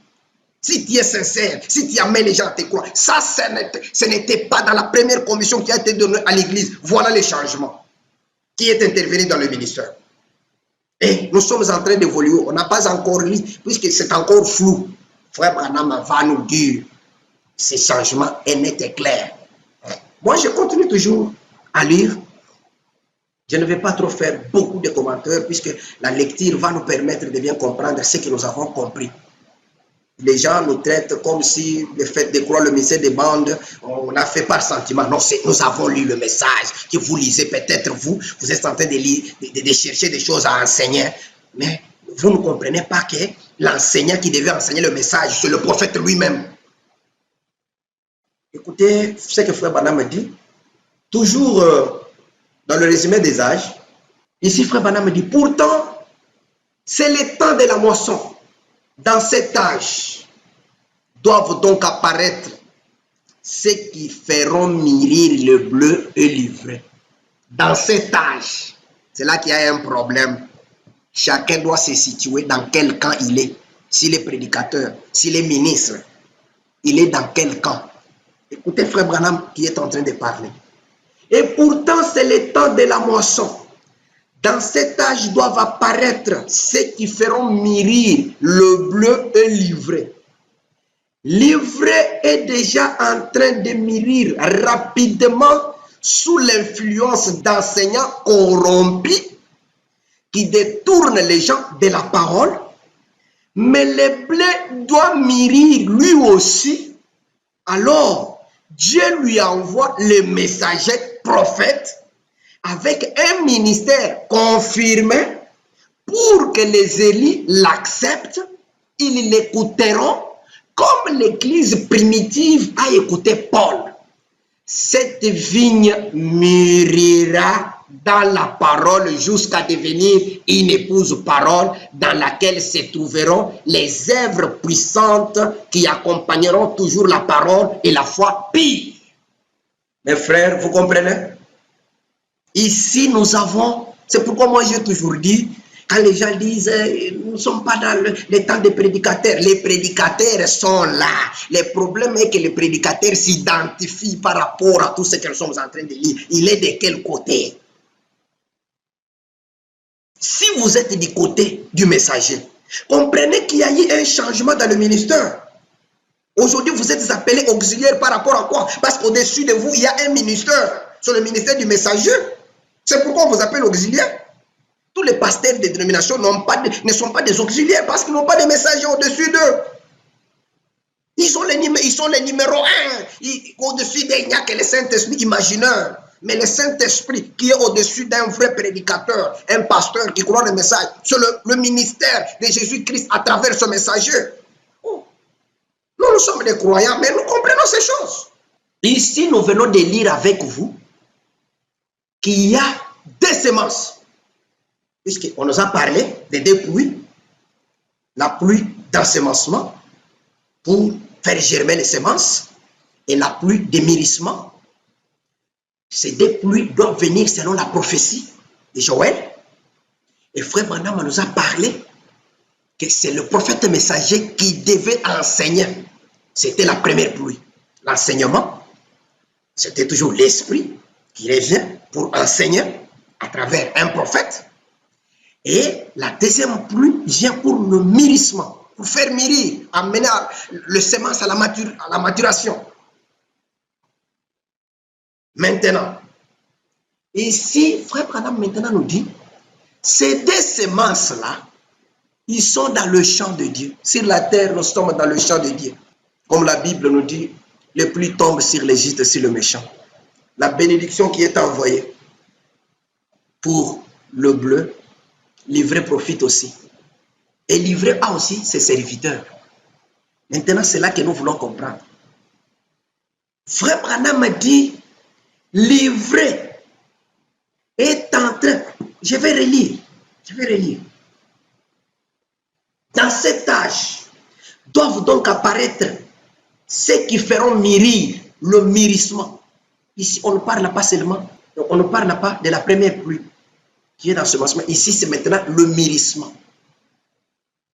[SPEAKER 1] Si tu es sincère, si tu amènes les gens à te croire, ça ce n'était pas dans la première commission qui a été donnée à l'église. Voilà les changements qui est intervenu dans le ministère. Et nous sommes en train d'évoluer, on n'a pas encore lu, puisque c'est encore flou. Frère Branham va nous dire ces changements est net et clair. Moi, je continue toujours à lire. Je ne vais pas trop faire beaucoup de commentaires puisque la lecture va nous permettre de bien comprendre ce que nous avons compris. Les gens nous traitent comme si le fait de croire le message des bandes, on a fait par sentiment. Non, nous avons lu le message que vous lisez. Peut-être vous êtes en train de lire, de chercher des choses à enseigner, mais vous ne comprenez pas que l'enseignant qui devait enseigner le message, c'est le prophète lui-même. Écoutez ce que Frère Branham dit, toujours dans le résumé des âges. Ici, Frère Branham dit, pourtant, c'est le temps de la moisson. Dans cet âge, doivent donc apparaître ceux qui feront mûrir le bleu et l'ivraie. Dans cet âge, c'est là qu'il y a un problème. Chacun doit se situer dans quel camp il est. S'il est prédicateur, s'il est ministre, il est dans quel camp? Écoutez Frère Branham qui est en train de parler. Et pourtant, c'est le temps de la moisson. Dans cet âge doivent apparaître ceux qui feront mûrir le bleu et l'ivraie. L'ivraie est déjà en train de mûrir rapidement sous l'influence d'enseignants corrompus qui détournent les gens de la parole. Mais le blé doit mûrir lui aussi. Alors, Dieu lui envoie le messager prophète avec un ministère confirmé pour que les élus l'acceptent, ils l'écouteront comme l'église primitive a écouté Paul. Cette vigne mûrira dans la parole jusqu'à devenir une épouse parole dans laquelle se trouveront les œuvres puissantes qui accompagneront toujours la parole et la foi pire. Mes frères, vous comprenez? Ici, nous avons, c'est pourquoi moi j'ai toujours dit, quand les gens disent, nous ne sommes pas dans le temps des prédicateurs, les prédicateurs sont là. Le problème est que les prédicateurs s'identifient par rapport à tout ce que nous sommes en train de lire. Il est de quel côté? Si vous êtes du côté du messager, comprenez qu'il y a eu un changement dans le ministère. Aujourd'hui, vous êtes appelés auxiliaires par rapport à quoi? Parce qu'au-dessus de vous, il y a un ministère. C'est le ministère du messager. C'est pourquoi on vous appelle auxiliaires. Tous les pasteurs des dénominations ne sont pas des auxiliaires parce qu'ils n'ont pas de messagers au-dessus d'eux. Ils sont les numéros 1. Au-dessus d'eux, il n'y a que le Saint-Esprit imaginaire. Mais le Saint-Esprit qui est au-dessus d'un vrai prédicateur, un pasteur qui croit le message, c'est le ministère de Jésus-Christ à travers ce messager. Oh. Nous sommes des croyants, mais nous comprenons ces choses. Ici, nous venons de lire avec vous qu'il y a des semences. Puisqu'on nous a parlé des deux pluies. La pluie d'ensemencement pour faire germer les semences et la pluie d'émérissement. Ces deux pluies doivent venir selon la prophétie de Joël. Et Frère Branham nous a parlé que c'est le prophète messager qui devait enseigner. C'était la première pluie. L'enseignement, c'était toujours l'esprit qui revient pour enseigner à travers un prophète. Et la deuxième pluie vient pour le mûrissement, pour faire mûrir, amener le semence à la maturation. Maintenant, ici, Frère Branham maintenant nous dit, ces deux semences-là, ils sont dans le champ de Dieu. Sur la terre, nous sommes dans le champ de Dieu. Comme la Bible nous dit, les pluies tombent sur les justes et sur le méchant. La bénédiction qui est envoyée pour le bleu, l'ivraie profite aussi. Et l'ivraie a aussi ses serviteurs. Maintenant, c'est là que nous voulons comprendre. Frère Branham me dit, l'ivraie est en train, je vais relire. Dans cet âge, doivent donc apparaître ceux qui feront mûrir le mûrissement. Ici, on ne parle pas seulement, on ne parle pas de la première pluie qui est dans ce commencement. Ici, c'est maintenant le mûrissement.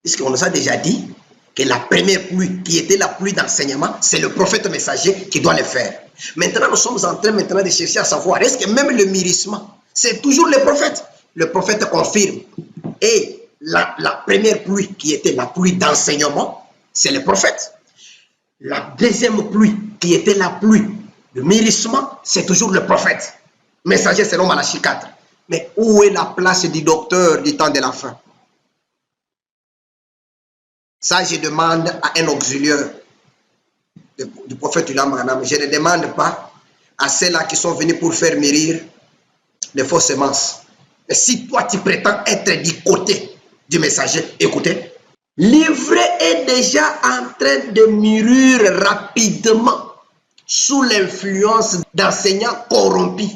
[SPEAKER 1] Puisqu'on nous a déjà dit que la première pluie, qui était la pluie d'enseignement, c'est le prophète messager qui doit le faire. Maintenant, nous sommes en train maintenant de chercher à savoir, est-ce que même le mûrissement, c'est toujours le prophète? Le prophète confirme. Et la première pluie, qui était la pluie d'enseignement, c'est le prophète. La deuxième pluie, qui était la pluie de mûrissement, c'est toujours le prophète. Messager selon Malachie 4. Mais où est la place du docteur du temps de la fin? Ça, je demande à un auxiliaire du prophète William Branham. Je ne demande pas à ceux-là qui sont venus pour faire mûrir les fausses semences. Et si toi, tu prétends être du côté du messager, écoutez, l'ivraie est déjà en train de mûrir rapidement sous l'influence d'enseignants corrompus.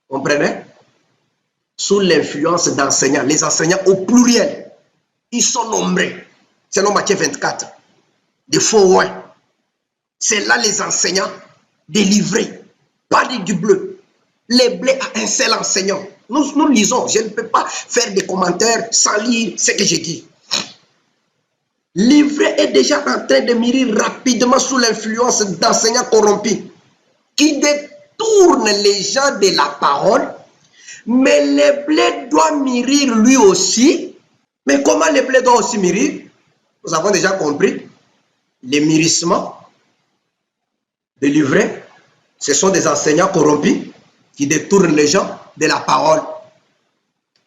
[SPEAKER 1] Comprenez? Sous l'influence d'enseignants, les enseignants au pluriel, ils sont nombreux. C'est dans Matthieu 24, des faux oins. C'est là les enseignants délivrés, pas du bleu. Les bleus à un seul enseignant. Nous lisons, je ne peux pas faire des commentaires sans lire ce que j'ai dit. L'ivraie est déjà en train de mûrir rapidement sous l'influence d'enseignants corrompus qui détournent les gens de la parole, mais le blé doit mûrir lui aussi. Mais comment le blé doit aussi mûrir? Nous avons déjà compris, les mûrissements de l'ivraie, ce sont des enseignants corrompus qui détournent les gens de la parole.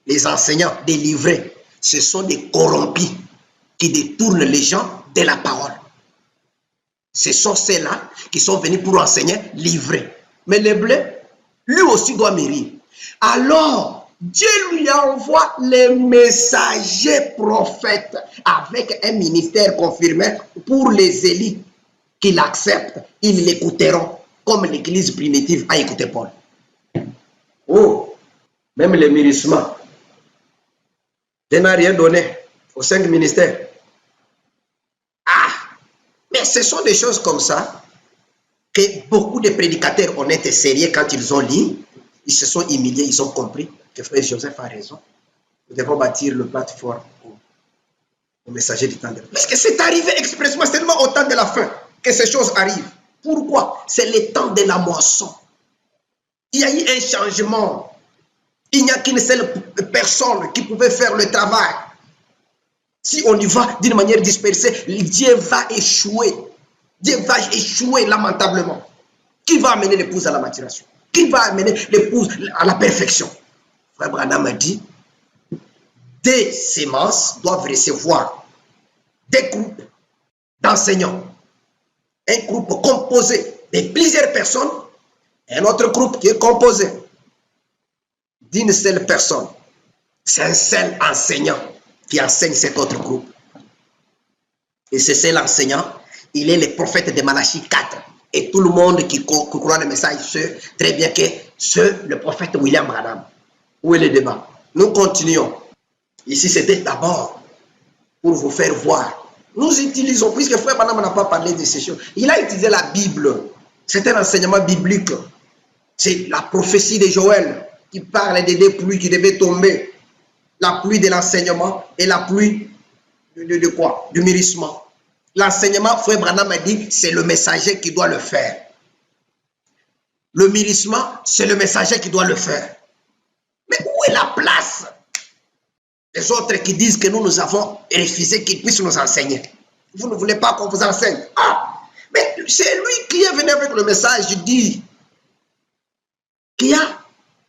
[SPEAKER 1] Les enseignants délivrés, ce sont des corrompus qui détournent les gens de la parole. Ce sont ceux-là qui sont venus pour enseigner l'ivraie. Mais le blé, lui aussi doit mûrir. Alors, Dieu lui envoie les messagers prophètes avec un ministère confirmé pour les élites qui l'acceptent. Ils l'écouteront comme l'église primitive a écouté Paul. Oh, même les mûrissements. Je n'ai rien donné aux 5 ministères. Ah, mais ce sont des choses comme ça que beaucoup de prédicateurs honnêtes et sérieux, quand ils ont lu, ils se sont humiliés, ils ont compris que Frère Joseph a raison. Nous devons bâtir le plateforme au messager du temps de la fin. Parce que c'est arrivé expressément seulement au temps de la fin que ces choses arrivent. Pourquoi? C'est le temps de la moisson. Il y a eu un changement. Il n'y a qu'une seule personne qui pouvait faire le travail. Si on y va d'une manière dispersée, Dieu va échouer. Dieu va échouer lamentablement. Qui va amener l'épouse à la maturation? Qui va amener l'épouse à la perfection? Frère Branham a dit, des semences doivent recevoir des groupes d'enseignants. Un groupe composé de plusieurs personnes et un autre groupe qui est composé d'une seule personne. C'est un seul enseignant qui enseigne cet autre groupe. Et c'est seul enseignant, il est le prophète de Malachie 4. Et tout le monde qui croit le message sait très bien que c'est le prophète William Branham. Où est le débat? Nous continuons. Ici, c'était d'abord pour vous faire voir. Nous utilisons, puisque Frère Branham n'a pas parlé de ces choses, il a utilisé la Bible. C'est un enseignement biblique. C'est la prophétie de Joël qui parle des deux pluies qui devaient tomber. La pluie de l'enseignement et la pluie de quoi? Du mûrissement. L'enseignement, Frère Branham a dit, c'est le messager qui doit le faire. Le mûrissement, c'est le messager qui doit le faire. Mais où est la place des autres qui disent que nous avons refusé qu'ils puissent nous enseigner? Vous ne voulez pas qu'on vous enseigne? Ah, mais c'est lui qui est venu avec le message, il dit qu'il y a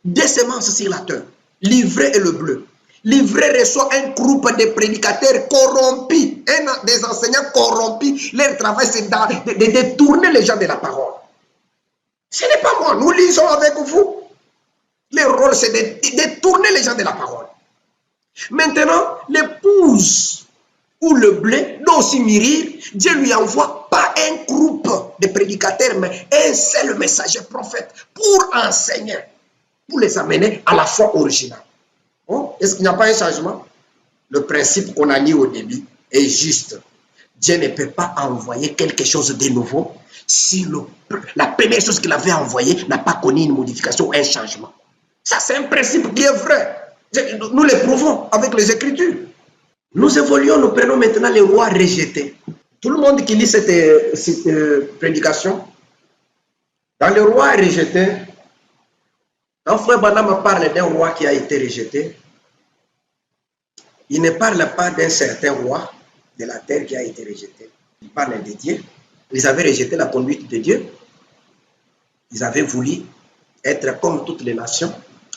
[SPEAKER 1] deux semences sur la terre, l'ivraie et le bleu. Livrer reçoit un groupe de prédicateurs corrompus, des enseignants corrompus. Leur travail, c'est de détourner les gens de la parole. Ce n'est pas moi, nous lisons avec vous. Leur rôle, c'est de détourner les gens de la parole. Maintenant, l'épouse ou le blé doit aussi mûrir. Dieu lui envoie pas un groupe de prédicateurs, mais un seul messager prophète pour enseigner, pour les amener à la foi originale. Oh, est-ce qu'il n'y a pas un changement? Le principe qu'on a lu au début est juste. Dieu ne peut pas envoyer quelque chose de nouveau si la première chose qu'il avait envoyée n'a pas connu une modification ou un changement. Ça, c'est un principe qui est vrai. Nous le prouvons avec les Écritures. Nous évoluons, nous prenons maintenant les rois rejetés. Tout le monde qui lit cette prédication, dans les rois rejetés, quand Frère Branham parle d'un roi qui a été rejeté, il ne parle pas d'un certain roi de la terre qui a été rejeté. Il parle de Dieu. Ils avaient rejeté la conduite de Dieu. Ils avaient voulu être comme toutes les nations,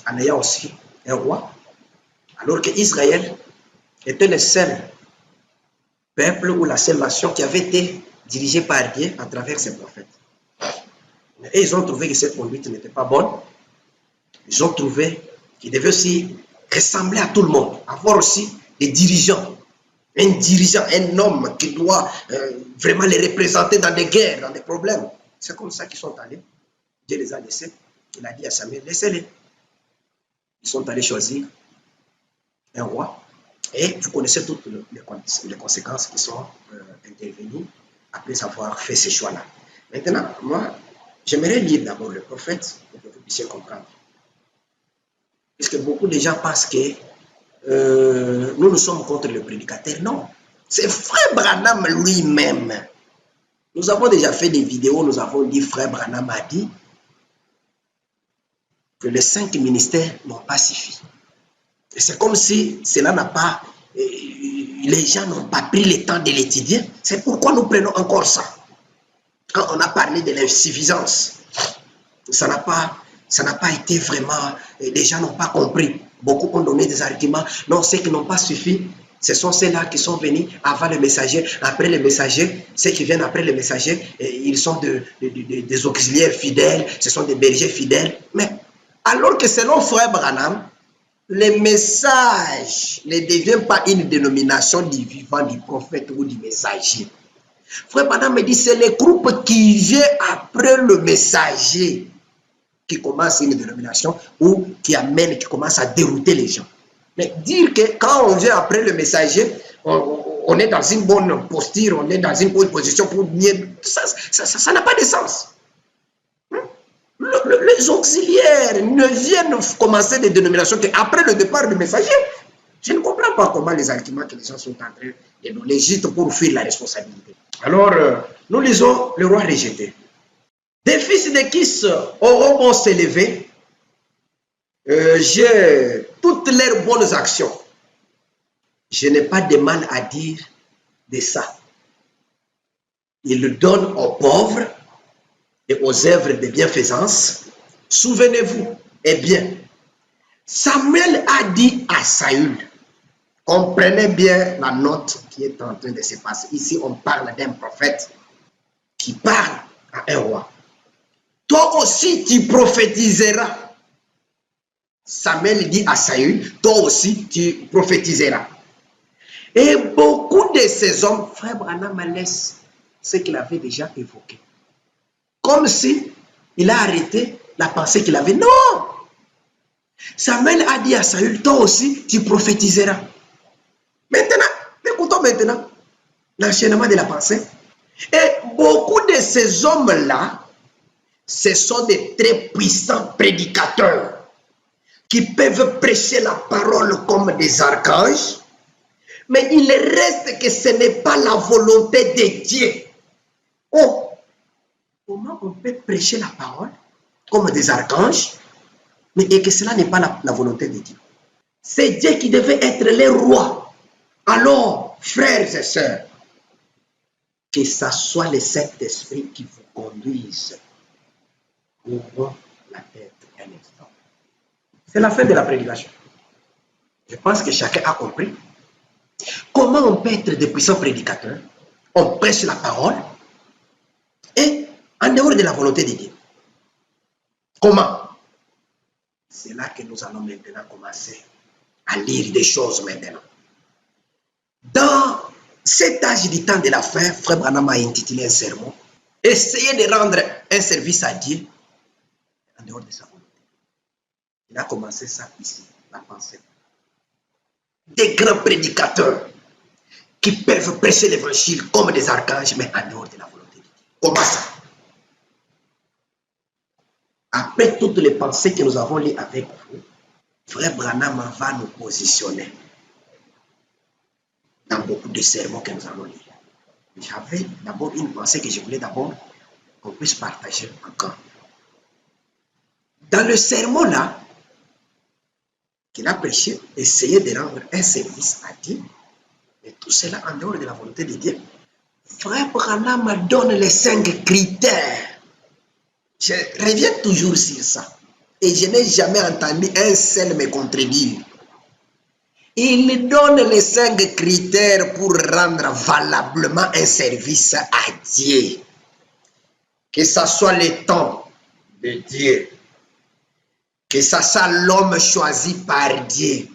[SPEAKER 1] en ayant aussi un roi. Alors qu'Israël était le seul peuple ou la seule nation qui avait été dirigée par Dieu à travers ses prophètes. Et ils ont trouvé que cette conduite n'était pas bonne. Ils ont trouvé qu'ils devaient aussi ressembler à tout le monde, avoir aussi des dirigeants. Un dirigeant, un homme qui doit vraiment les représenter dans des guerres, dans des problèmes. C'est comme ça qu'ils sont allés. Dieu les a laissés. Il a dit à Samuel, laissez-les. Ils sont allés choisir un roi. Et vous connaissez toutes les conséquences qui sont intervenues après avoir fait ces choix-là. Maintenant, moi, j'aimerais lire d'abord le prophète pour que vous puissiez comprendre. Parce que beaucoup de gens pensent que nous sommes contre le prédicateur. Non, c'est Frère Branham lui-même. Nous avons déjà fait des vidéos, nous avons dit, Frère Branham a dit que les 5 ministères n'ont pas suffi. Et c'est comme si cela n'a pas, les gens n'ont pas pris le temps de l'étudier. C'est pourquoi nous prenons encore ça. Quand on a parlé de l'insuffisance, ça n'a pas été vraiment, les gens n'ont pas compris. Beaucoup ont donné des arguments. Non, ceux qui n'ont pas suffi, ce sont ceux-là qui sont venus avant le messager, après le messager. Ceux qui viennent après le messager, ils sont des auxiliaires fidèles, ce sont des bergers fidèles. Mais alors que selon Frère Branham, le message ne devient pas une dénomination du vivant, du prophète ou du messager. Frère Branham me dit, c'est le groupe qui vient après le messager qui commence une dénomination ou qui commence à dérouter les gens. Mais dire que quand on vient après le messager, on est dans une bonne posture, on est dans une bonne position pour nier, ça n'a pas de sens. Les auxiliaires ne viennent commencer des dénominations qu'après le départ du messager. Je ne comprends pas comment les arguments que les gens sont en train de donner juste pour fuir la responsabilité. Alors, nous lisons le roi rejeté. Des fils de Kis auront s'élever. J'ai toutes leurs bonnes actions. Je n'ai pas de mal à dire de ça. Ils le donnent aux pauvres et aux œuvres de bienfaisance. Souvenez-vous, eh bien, Samuel a dit à Saül, comprenez bien la note qui est en train de se passer. Ici, on parle d'un prophète qui parle à un roi. Toi aussi, tu prophétiseras. Samuel dit à Saül, toi aussi, tu prophétiseras. Et beaucoup de ces hommes, Frère Branham laisse ce qu'il avait déjà évoqué. Comme si il a arrêté la pensée qu'il avait. Non! Samuel a dit à Saül, toi aussi, tu prophétiseras. Maintenant, écoutons maintenant l'enchaînement de la pensée. Et beaucoup de ces hommes-là, ce sont des très puissants prédicateurs qui peuvent prêcher la parole comme des archanges, mais il reste que ce n'est pas la volonté de Dieu. Oh, comment on peut prêcher la parole comme des archanges, mais et que cela n'est pas la volonté de Dieu? C'est Dieu qui devait être le roi. Alors, frères et sœurs, que ce soit le Saint-Esprit qui vous conduise. Ouvrons la tête un instant. C'est la fin de la prédication. Je pense que chacun a compris. Comment on peut être de puissants prédicateurs? On prêche la parole et en dehors de la volonté de Dieu. Comment? C'est là que nous allons maintenant commencer à lire des choses maintenant. Dans cet âge du temps de la fin, Frère Branham a intitulé un sermon. Essayez de rendre un service à Dieu en dehors de sa volonté. Il a commencé ça ici, la pensée. Des grands prédicateurs qui peuvent prêcher l'évangile comme des archanges, mais en dehors de la volonté de Dieu. Comment ça? Après toutes les pensées que nous avons lues avec vous, Frère Branham va nous positionner dans beaucoup de sermons que nous allons lire. J'avais d'abord une pensée que je voulais d'abord qu'on puisse partager encore. Dans le sermon là, qu'il a prêché, essayer de rendre un service à Dieu, mais tout cela en dehors de la volonté de Dieu. Frère Branham donne les 5 critères. Je reviens toujours sur ça. Et je n'ai jamais entendu un seul me contredire. Il donne les 5 critères pour rendre valablement un service à Dieu. Que ce soit le temps de Dieu. Que ce soit l'homme choisi par Dieu.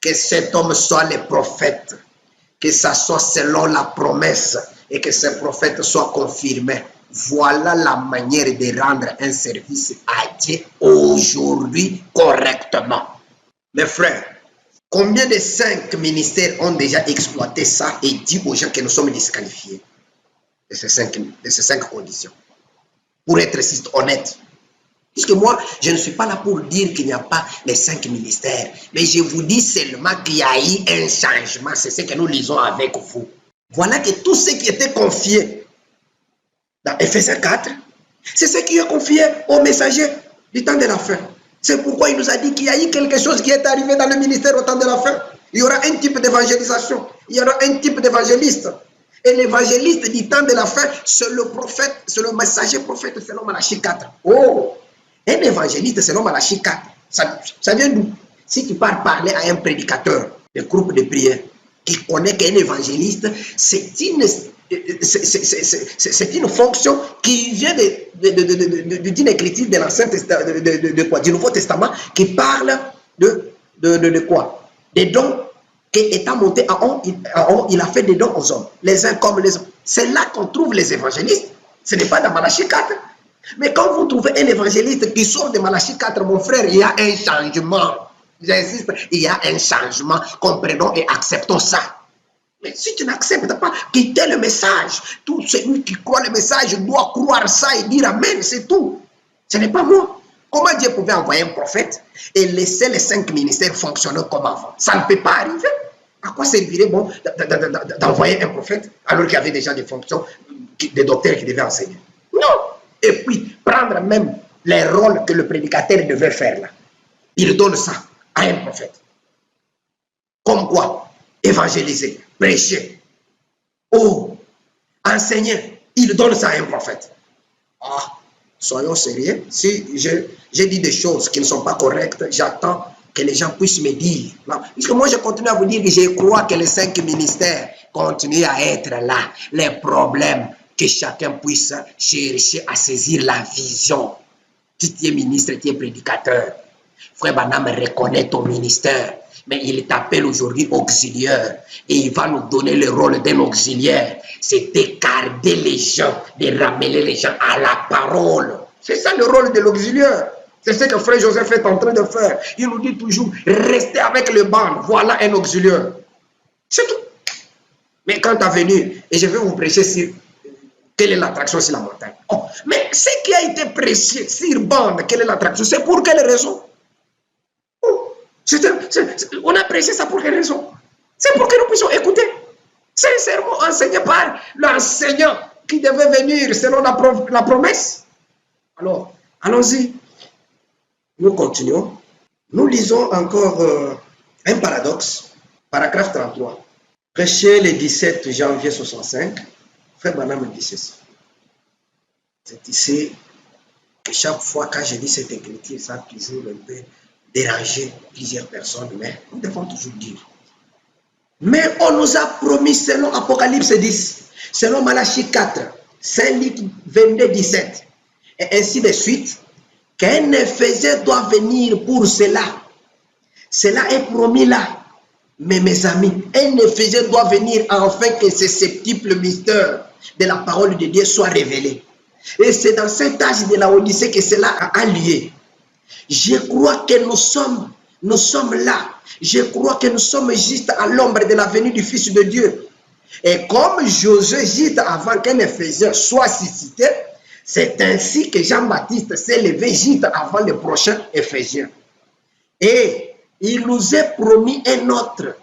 [SPEAKER 1] Que cet homme soit le prophète. Que ce soit selon la promesse. Et que ce prophète soit confirmé. Voilà la manière de rendre un service à Dieu aujourd'hui correctement. Mes frères, combien de 5 ministères ont déjà exploité ça et dit aux gens que nous sommes disqualifiés de ces 5 conditions? Pour être honnête. Puisque moi, je ne suis pas là pour dire qu'il n'y a pas les 5 ministères. Mais je vous dis seulement qu'il y a eu un changement. C'est ce que nous lisons avec vous. Voilà que tous ceux qui étaient confiés dans Ephésiens 4, c'est ce qui est confié aux messagers du temps de la fin. C'est pourquoi il nous a dit qu'il y a eu quelque chose qui est arrivé dans le ministère au temps de la fin. Il y aura un type d'évangélisation. Il y aura un type d'évangéliste. Et l'évangéliste du temps de la fin, c'est le prophète, c'est le messager prophète selon Malachie 4. Oh, un évangéliste selon Malachie 4, ça vient d'où? Si tu pars parler à un prédicateur de groupe de prière qui connaît qu'un évangéliste, c'est une fonction qui vient d'une écriture de l'Ancien Testament, du Nouveau Testament, qui parle de quoi? Des dons qui étant montés en haut, il a fait des dons aux hommes, les uns comme les autres. C'est là qu'on trouve les évangélistes. Ce n'est pas dans Malachie 4. Mais quand vous trouvez un évangéliste qui sort de Malachie 4, mon frère, il y a un changement. J'insiste, il y a un changement. Comprenons et acceptons ça. Mais si tu n'acceptes pas, quitter le message. Tout celui qui croit le message doit croire ça et dire Amen, c'est tout. Ce n'est pas moi. Comment Dieu pouvait envoyer un prophète et laisser les 5 ministères fonctionner comme avant? Ça ne peut pas arriver. À quoi servirait bon d'envoyer un prophète alors qu'il y avait déjà des fonctions, des docteurs qui devaient enseigner? Non. Et puis, prendre même les rôles que le prédicateur devait faire là. Il donne ça à un prophète. Comme quoi? Évangéliser, prêcher, enseigner. Il donne ça à un prophète. Ah, soyons sérieux. Si j'ai dit des choses qui ne sont pas correctes, j'attends que les gens puissent me dire. Non. Puisque moi, je continue à vous dire que je crois que les 5 ministères continuent à être là. Les problèmes, que chacun puisse chercher à saisir la vision. Si tu es ministre, tu es prédicateur. Frère Branham reconnaît ton ministère. Mais il t'appelle aujourd'hui auxiliaire. Et il va nous donner le rôle d'un auxiliaire. C'est d'écarter les gens, de ramener les gens à la parole. C'est ça le rôle de l'auxiliaire. C'est ce que frère Joseph est en train de faire. Il nous dit toujours, restez avec le banc. Voilà un auxiliaire. C'est tout. Mais quant à venir, et je vais vous prêcher sur quelle est l'attraction sur la montagne. Oh, mais ce qui a été prêché sur bande, quelle est l'attraction? C'est pour quelle raison? On a prêché ça pour quelle raison? C'est pour que nous puissions écouter. C'est un sermon enseigné par l'enseignant qui devait venir selon la promesse. Alors, allons-y. Nous continuons. Nous lisons encore un paradoxe. Paragraphe 33. Prêché le 17 janvier 65. Frère Branham dit ceci. C'est ici que chaque fois quand je lis cette écriture, ça a toujours un peu déranger plusieurs personnes, mais nous devons toujours dire. Mais on nous a promis, selon Apocalypse 10, selon Malachie 4, Saint Luc 22, 17, et ainsi de suite, qu'un Éphésien doit venir pour cela. Cela est promis là. Mais mes amis, un Éphésien doit venir afin que ce septuple mystère de la parole de Dieu soit révélé. Et c'est dans cet âge de la Odyssée que cela a lieu. Je crois que nous sommes là. Je crois que nous sommes juste à l'ombre de la venue du Fils de Dieu. Et comme Josué, juste avant qu'un Éphésien soit suscité, c'est ainsi que Jean-Baptiste s'est levé juste avant le prochain Éphésien. Et il nous est promis un autre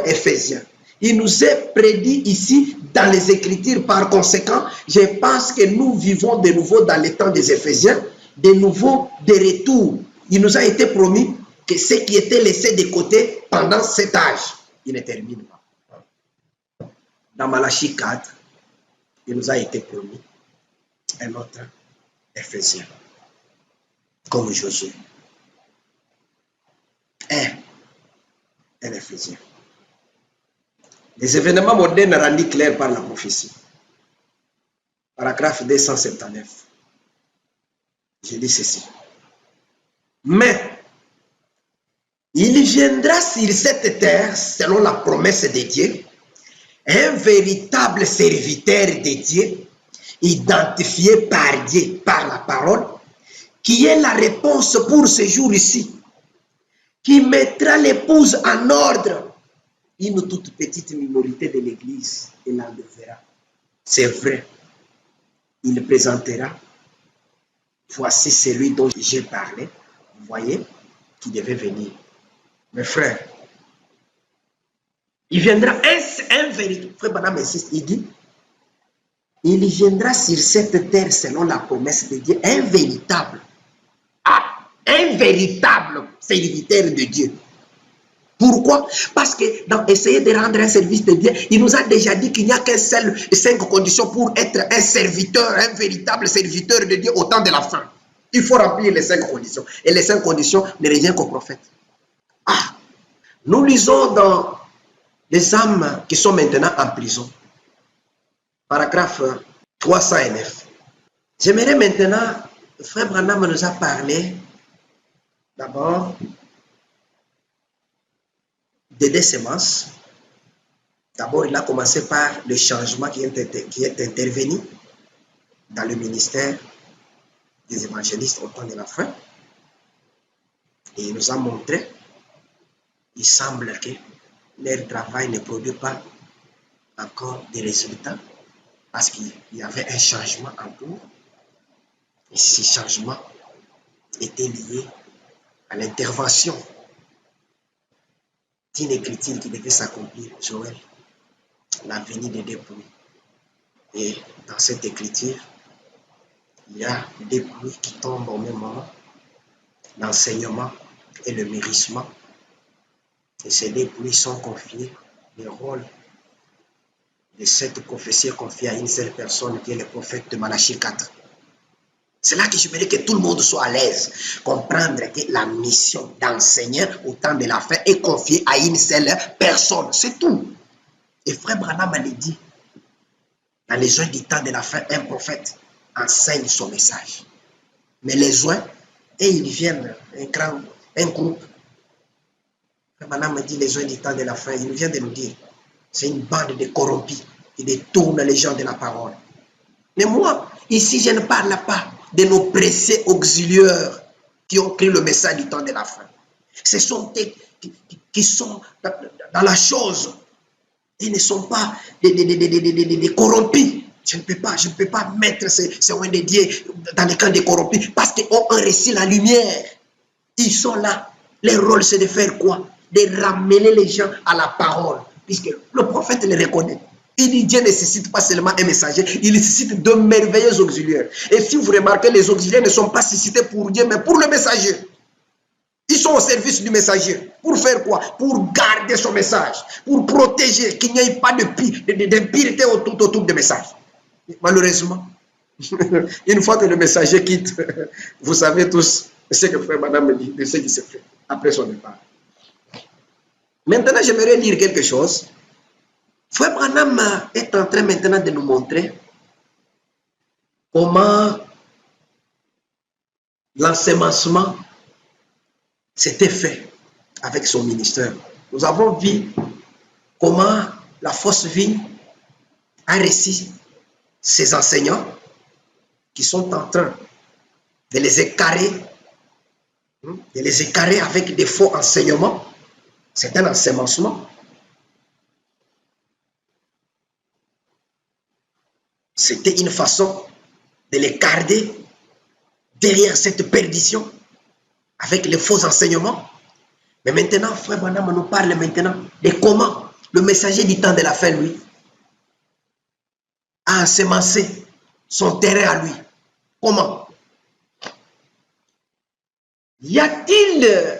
[SPEAKER 1] Éphésien. Il nous est prédit ici dans les Écritures. Par conséquent, je pense que nous vivons de nouveau dans les temps des Éphésiens, de nouveau de retour. Il nous a été promis que ce qui était laissé de côté pendant cet âge, il ne termine pas. Dans Malachie 4, il nous a été promis un autre Éphésien, comme Josué. Un Éphésien. Les événements modernes rendus clairs par la prophétie. Paragraphe 279. Je dis ceci. Mais il viendra sur cette terre, selon la promesse de Dieu, un véritable serviteur de Dieu, identifié par Dieu, par la parole, qui est la réponse pour ce jour ici, qui mettra l'épouse en ordre. Une toute petite minorité de l'Église, il l'enlèvera. C'est vrai. Il présentera. Voici celui dont j'ai parlé. Vous voyez, qui devait venir. Mes frères, il viendra un véritable. Frère Madame insiste, il dit, il viendra sur cette terre selon la promesse de Dieu, un véritable serviteur de Dieu. Pourquoi? Parce que dans essayer de rendre un service de Dieu, il nous a déjà dit qu'il n'y a qu'un seul 5 conditions pour être un serviteur, un véritable serviteur de Dieu au temps de la fin. Il faut remplir les 5 conditions. Et les 5 conditions ne reviennent qu'au prophète. Nous lisons dans les âmes qui sont maintenant en prison. Paragraphe 309. J'aimerais maintenant, Frère Branham nous a parlé d'abord des semences. D'abord, il a commencé par le changement qui est intervenu dans le ministère des évangélistes au temps de la fin. Et il nous a montré, il semble que leur travail ne produit pas encore des résultats parce qu'il y avait un changement en cours. Et ce changement était lié à l'intervention d'une écriture qui devait s'accomplir, Joël, la venue des pluies. Et dans cette écriture, il y a des pluies qui tombent au même moment, l'enseignement et le mûrissement. Et ces deux pluies sont confiées, le rôle de cette prophétie est confié à une seule personne qui est le prophète de Malachie 4. C'est là que je voudrais que tout le monde soit à l'aise, comprendre que la mission d'enseigner au temps de la fin est confiée à une seule personne. C'est tout. Et Frère Branham l'a dit, dans les jours du temps de la fin, un prophète enseigne son message. Mais les joints, et ils viennent, un groupe. Frère Branham me dit, les joints du temps de la fin, il vient de nous dire, c'est une bande de corrompus qui détournent les gens de la parole. Mais moi, ici, je ne parle pas de nos précieux auxiliaires qui ont pris le message du temps de la fin. Ce sont eux qui sont dans la chose. Ils ne sont pas des corrompus. Je ne peux pas mettre ces oins de Dieu dans les camps des corrompus parce qu'ils ont reçu la lumière. Ils sont là. Leur rôle, c'est de faire quoi? De ramener les gens à la parole. Puisque le prophète les reconnaît. Il dit Dieu ne nécessite pas seulement un messager, il nécessite de merveilleux auxiliaires. Et si vous remarquez, les auxiliaires ne sont pas suscités pour Dieu, mais pour le messager. Ils sont au service du messager. Pour faire quoi? Pour garder son message, pour protéger, qu'il n'y ait pas d'impureté autour du message. Malheureusement, une fois que le messager quitte, vous savez tous, C'est ce que frère Branham me dit de ce qui s'est fait après son départ. Maintenant, j'aimerais lire quelque chose. Frère Branham est en train maintenant de nous montrer comment l'ensemencement s'était fait avec son ministère. Nous avons vu comment la fausse vie a reçu ses enseignants qui sont en train de les écarrer avec des faux enseignements. C'est un ensemencement. C'était une façon de les garder derrière cette perdition avec les faux enseignements. Mais maintenant, frère Branham nous parle maintenant de comment le messager du temps de la fin, lui, a ensemencé son terrain à lui. Comment? Y a-t-il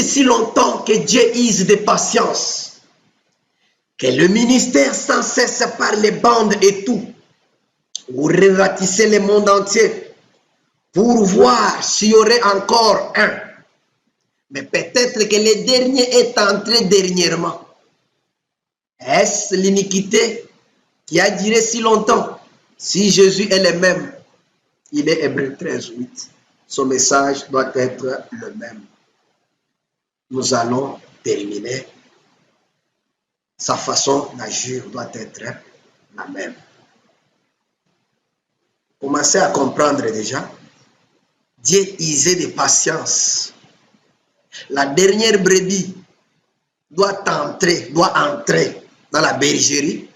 [SPEAKER 1] si longtemps que Dieu use de patience, que le ministère sans cesse par les bandes et tout, vous ratissez le monde entier pour voir s'il y aurait encore un. Mais peut-être que le dernier est entré dernièrement. Est-ce l'iniquité qui a duré si longtemps? Si Jésus est le même, il est Hébreux 13, 8. Son message doit être le même. Nous allons terminer. Sa façon d'agir doit être la même. Commencez à comprendre déjà. Dieu usait de patience. La dernière brebis doit entrer dans la bergerie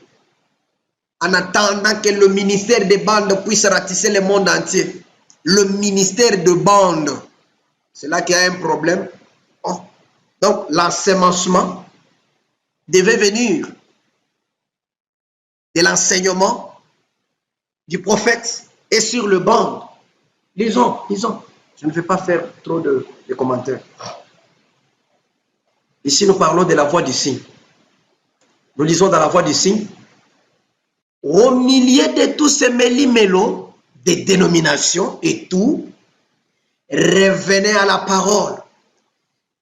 [SPEAKER 1] en attendant que le ministère des bandes puisse ratisser le monde entier. Le ministère de bandes, c'est là qu'il y a un problème. Oh. Donc l'ensemencement devait venir de l'enseignement du prophète et sur le banc. Lisons. Je ne vais pas faire trop de commentaires. Ici, nous parlons de la voix du signe. Nous lisons dans la voix du signe. Au milieu de tous ces méli-mélos, des dénominations et tout, revenez à la parole.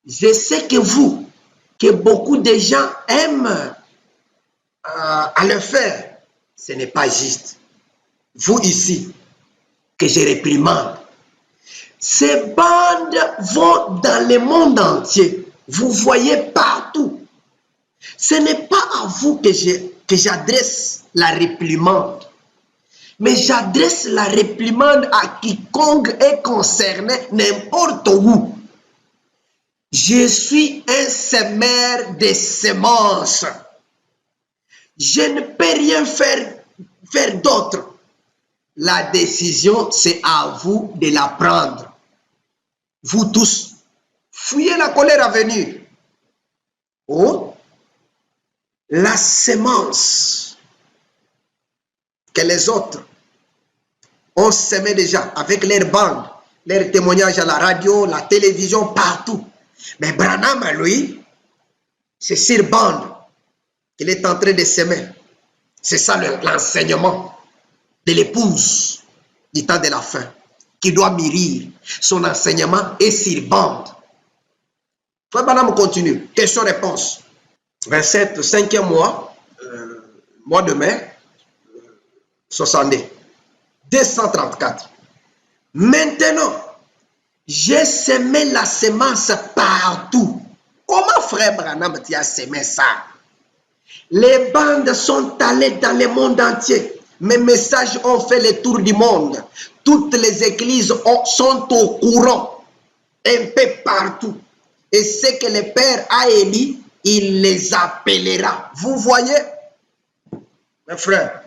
[SPEAKER 1] Je sais que beaucoup de gens aiment à le faire. Ce n'est pas juste. Vous ici, que je réprimande, ces bandes vont dans le monde entier. Vous voyez partout. Ce n'est pas à vous que j'adresse la réprimande, mais j'adresse la réprimande à quiconque est concerné n'importe où. Je suis un semeur de semences. Je ne peux rien faire d'autre. La décision, c'est à vous de la prendre. Vous tous, fuyez la colère à venir. Oh, la semence que les autres ont semé déjà avec leurs bandes, leurs témoignages à la radio, la télévision, partout. Mais Branham, lui, c'est sur bande qu'il est en train de semer. C'est ça l'enseignement de l'épouse du temps de la fin, qui doit mûrir. Son enseignement est sur bande. Frère Branham continue. Question-réponse. 27, 5e mois, mois de mai, 60. 234. Maintenant, j'ai semé la semence partout. Comment frère Branham tu as semé ça? Les bandes sont allées dans le monde entier. Mes messages ont fait le tour du monde. Toutes les églises sont au courant. Un peu partout. Et ce que le Père a élu, il les appellera. Vous voyez, mes frères,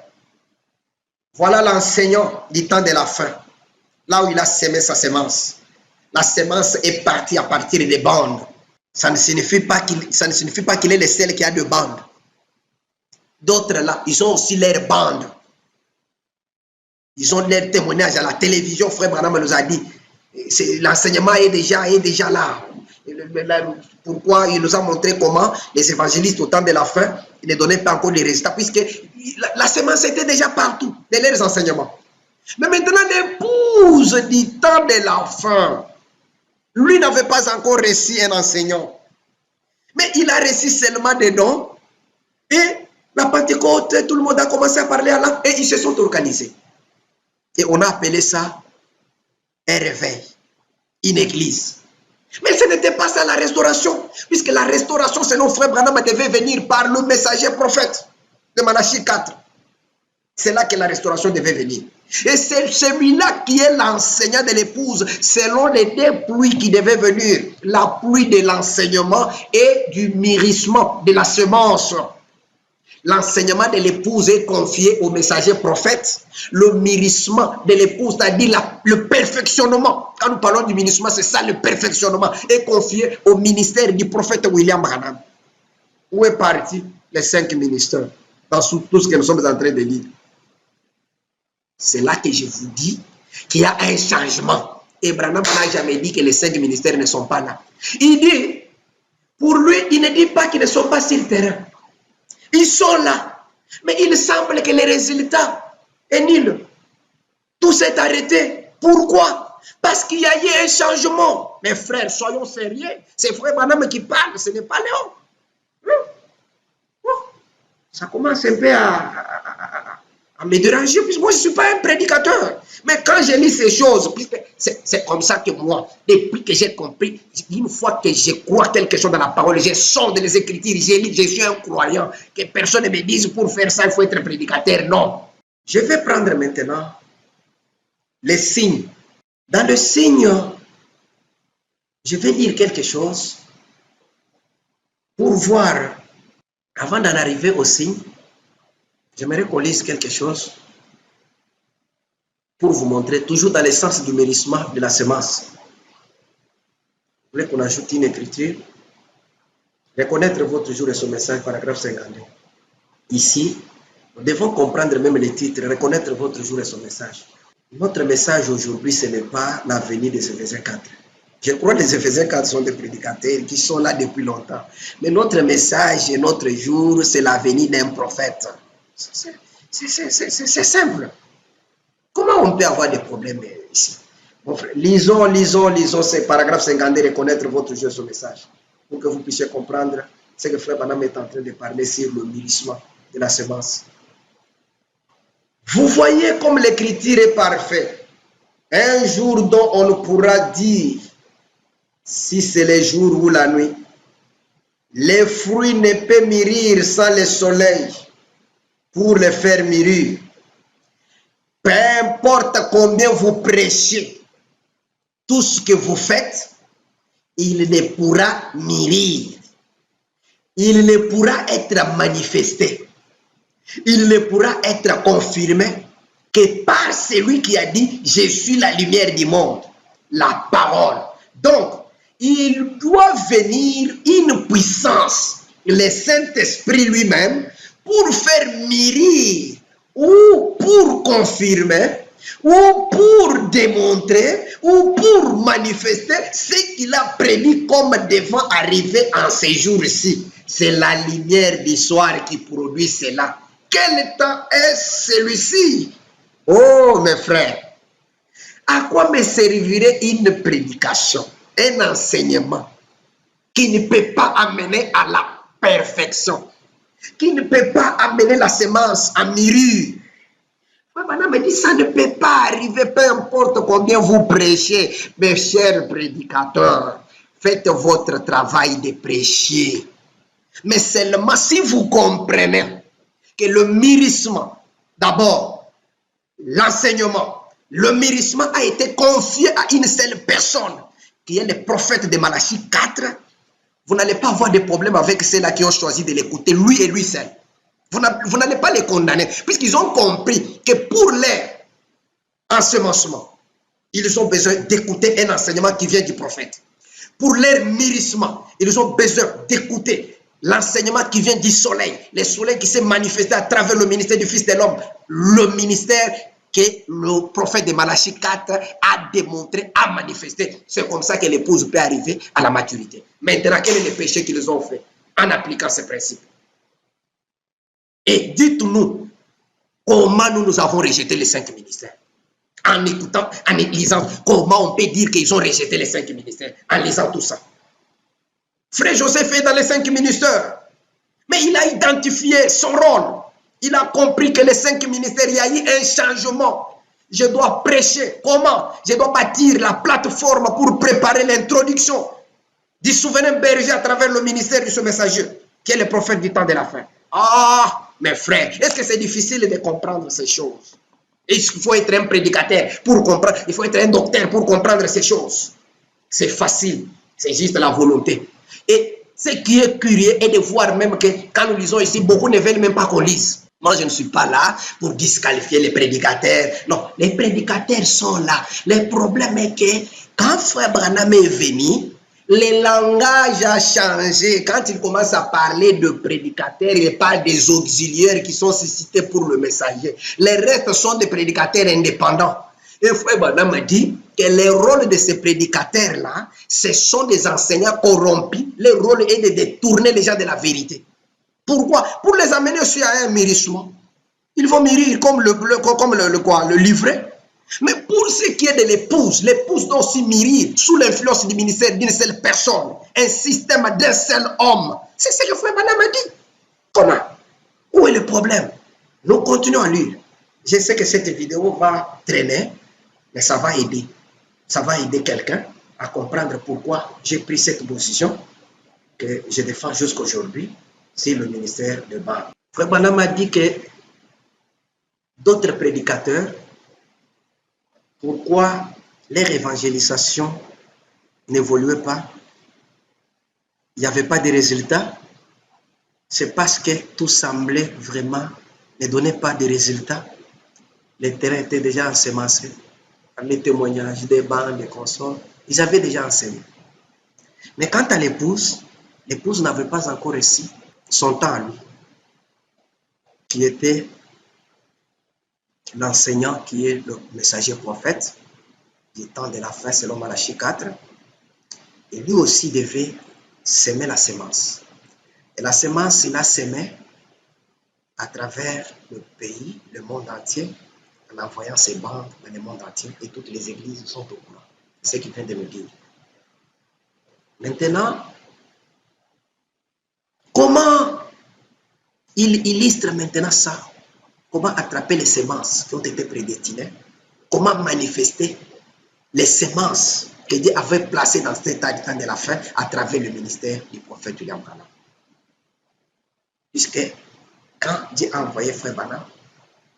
[SPEAKER 1] voilà l'enseignant du temps de la fin. Là où il a semé sa semence. La semence est partie à partir des bandes. Ça ne signifie pas qu'il est le seul qui a de bandes. D'autres là, ils ont aussi leurs bandes. Ils ont leurs témoignages à la télévision. Frère Branham nous a dit, l'enseignement est déjà là. Pourquoi il nous a montré comment les évangélistes au temps de la fin, ils ne donnaient pas encore les résultats, puisque la semence était déjà partout, dans leurs enseignements. Mais maintenant, l'épouse du temps de l'enfant, lui n'avait pas encore reçu un enseignant. Mais il a reçu seulement des dons. Et la Pentecôte, tout le monde a commencé à parler à langue et ils se sont organisés. Et on a appelé ça un réveil, une église. Mais ce n'était pas ça la restauration, puisque la restauration, selon Frère Branham, devait venir par le messager prophète de Malachie 4. C'est là que la restauration devait venir. Et c'est celui-là qui est l'enseignant de l'épouse, selon les deux pluies qui devaient venir. La pluie de l'enseignement et du mûrissement de la semence. L'enseignement de l'épouse est confié au messager prophète. Le mûrissement de l'épouse, c'est-à-dire le perfectionnement. Quand nous parlons du mûrissement, c'est ça le perfectionnement, est confié au ministère du prophète William Branham. Où est parti les 5 ministères dans tout ce que nous sommes en train de lire? C'est là que je vous dis qu'il y a un changement. Et Branham n'a jamais dit que les 5 ministères ne sont pas là. Il dit, pour lui, il ne dit pas qu'ils ne sont pas sur le terrain. Ils sont là. Mais il semble que les résultats est nul. Tout s'est arrêté. Pourquoi? Parce qu'il y a eu un changement. Mes frères, soyons sérieux. C'est Frère Branham qui parle, ce n'est pas Léon. Ça commence un peu à me déranger, puisque moi je ne suis pas un prédicateur. Mais quand je lis ces choses, c'est comme ça que moi, depuis que j'ai compris, une fois que je crois quelque chose dans la parole, je sors des Écritures, je lis, je suis un croyant, que personne ne me dise pour faire ça, il faut être prédicateur. Non. Je vais prendre maintenant les signes. Dans le signe, je vais dire quelque chose pour voir, avant d'en arriver au signe, j'aimerais qu'on lise quelque chose pour vous montrer, toujours dans le sens du mûrissement de la semence. Vous voulez qu'on ajoute une écriture? Reconnaître votre jour et son message, paragraphe 52. Ici, nous devons comprendre même les titres, reconnaître votre jour et son message. Notre message aujourd'hui, ce n'est pas la venue des Éphésiens 4. Je crois que les Éphésiens 4 sont des prédicateurs qui sont là depuis longtemps. Mais notre message et notre jour, c'est la venue d'un prophète. C'est simple. Comment on peut avoir des problèmes ici? Bon, frère, lisons ce paragraphe 52, reconnaître votre jour et son message, pour que vous puissiez comprendre ce que Frère Branham est en train de parler sur le mûrissement de la semence. Vous voyez comme l'écriture est parfaite. Un jour dont on ne pourra dire si c'est le jour ou la nuit. Les fruits ne peuvent mûrir sans le soleil pour les faire mûrir. Peu importe combien vous prêchez, tout ce que vous faites, il ne pourra mûrir. Il ne pourra être manifesté. Il ne pourra être confirmé que par celui qui a dit « Je suis la lumière du monde », la parole. Donc, il doit venir une puissance, le Saint-Esprit lui-même, pour faire mûrir, ou pour confirmer, ou pour démontrer, ou pour manifester ce qu'il a prédit comme devant arriver en ces jours-ci. C'est la lumière du soir qui produit cela. Quel temps est celui-ci? Oh, mes frères, à quoi me servirait une prédication, un enseignement qui ne peut pas amener à la perfection, qui ne peut pas amener la semence à mûrir? Madame me dit, ça ne peut pas arriver, peu importe combien vous prêchez, mes chers prédicateurs. Faites votre travail de prêcher. Mais seulement si vous comprenez que le mûrissement, d'abord, l'enseignement, le mûrissement a été confié à une seule personne, qui est le prophète de Malachie 4, vous n'allez pas avoir de problème avec ceux-là qui ont choisi de l'écouter, lui et lui seul. Vous n'allez pas les condamner, puisqu'ils ont compris que pour leur ensemencement, ils ont besoin d'écouter un enseignement qui vient du prophète. Pour leur mûrissement, ils ont besoin d'écouter l'enseignement qui vient du soleil, le soleil qui s'est manifesté à travers le ministère du Fils de l'homme, le ministère que le prophète de Malachie 4 a démontré, a manifesté. C'est comme ça que l'épouse peut arriver à la maturité. Maintenant, quel est le péché qu'ils ont fait en appliquant ces principes? Et dites-nous comment nous avons rejeté les 5 ministères. en écoutant, en lisant. Comment on peut dire qu'ils ont rejeté les 5 ministères en lisant tout ça? Frère Joseph est dans les 5 ministères. Mais il a identifié son rôle. Il a compris que les 5 ministères, il y a eu un changement. Je dois prêcher. Comment? Je dois bâtir la plateforme pour préparer l'introduction du souverain berger à travers le ministère de ce messager, qui est le prophète du temps de la fin. Ah, mes frères, est-ce que c'est difficile de comprendre ces choses? Il faut être un prédicateur pour comprendre. Il faut être un docteur pour comprendre ces choses. C'est facile. C'est juste la volonté. Et ce qui est curieux est de voir même que quand nous lisons ici, beaucoup ne veulent même pas qu'on lise. Moi, je ne suis pas là pour disqualifier les prédicateurs. Non, les prédicateurs sont là. Le problème est que quand Frère Branham est venu, le langage a changé. Quand il commence à parler de prédicateurs, il parle des auxiliaires qui sont suscités pour le messager. Les restes sont des prédicateurs indépendants. Et Frère Branham a dit que le rôle de ces prédicateurs-là, ce sont des enseignants corrompus. Le rôle est de détourner les gens de la vérité. Pourquoi? Pour les amener aussi à un mûrissement. Ils vont mûrir comme le livret. Mais pour ce qui est de l'épouse doit aussi mûrir sous l'influence du ministère d'une seule personne, un système d'un seul homme. C'est ce que Frère Branham a dit. Comment? Où est le problème? Nous continuons à lire. Je sais que cette vidéo va traîner, mais ça va aider. Ça va aider quelqu'un à comprendre pourquoi j'ai pris cette position que je défends jusqu'aujourd'hui sur le ministère de Ban. Frère Branham a dit que d'autres prédicateurs, pourquoi leur évangélisation n'évoluait pas, il n'y avait pas de résultats, c'est parce que tout semblait vraiment ne donner pas de résultats. Les terrains étaient déjà ensemencés. Les témoignages des bancs, des consorts, ils avaient déjà enseigné. Mais quant à l'épouse n'avait pas encore réussi son temps à lui, qui était l'enseignant, qui est le messager prophète du temps de la fin selon Malachie 4. Et lui aussi devait s'aimer la sémence. Et la sémence, il a sémé à travers le pays, le monde entier, en envoyant ses bandes dans le monde entier, et toutes les églises sont au courant. C'est ce qu'il vient de me dire. Maintenant, comment il illustre maintenant ça? Comment attraper les semences qui ont été prédestinées? Comment manifester les semences que Dieu avait placées dans cet état du temps de la fin à travers le ministère du prophète William Branham? Puisque quand Dieu a envoyé Frère Branham,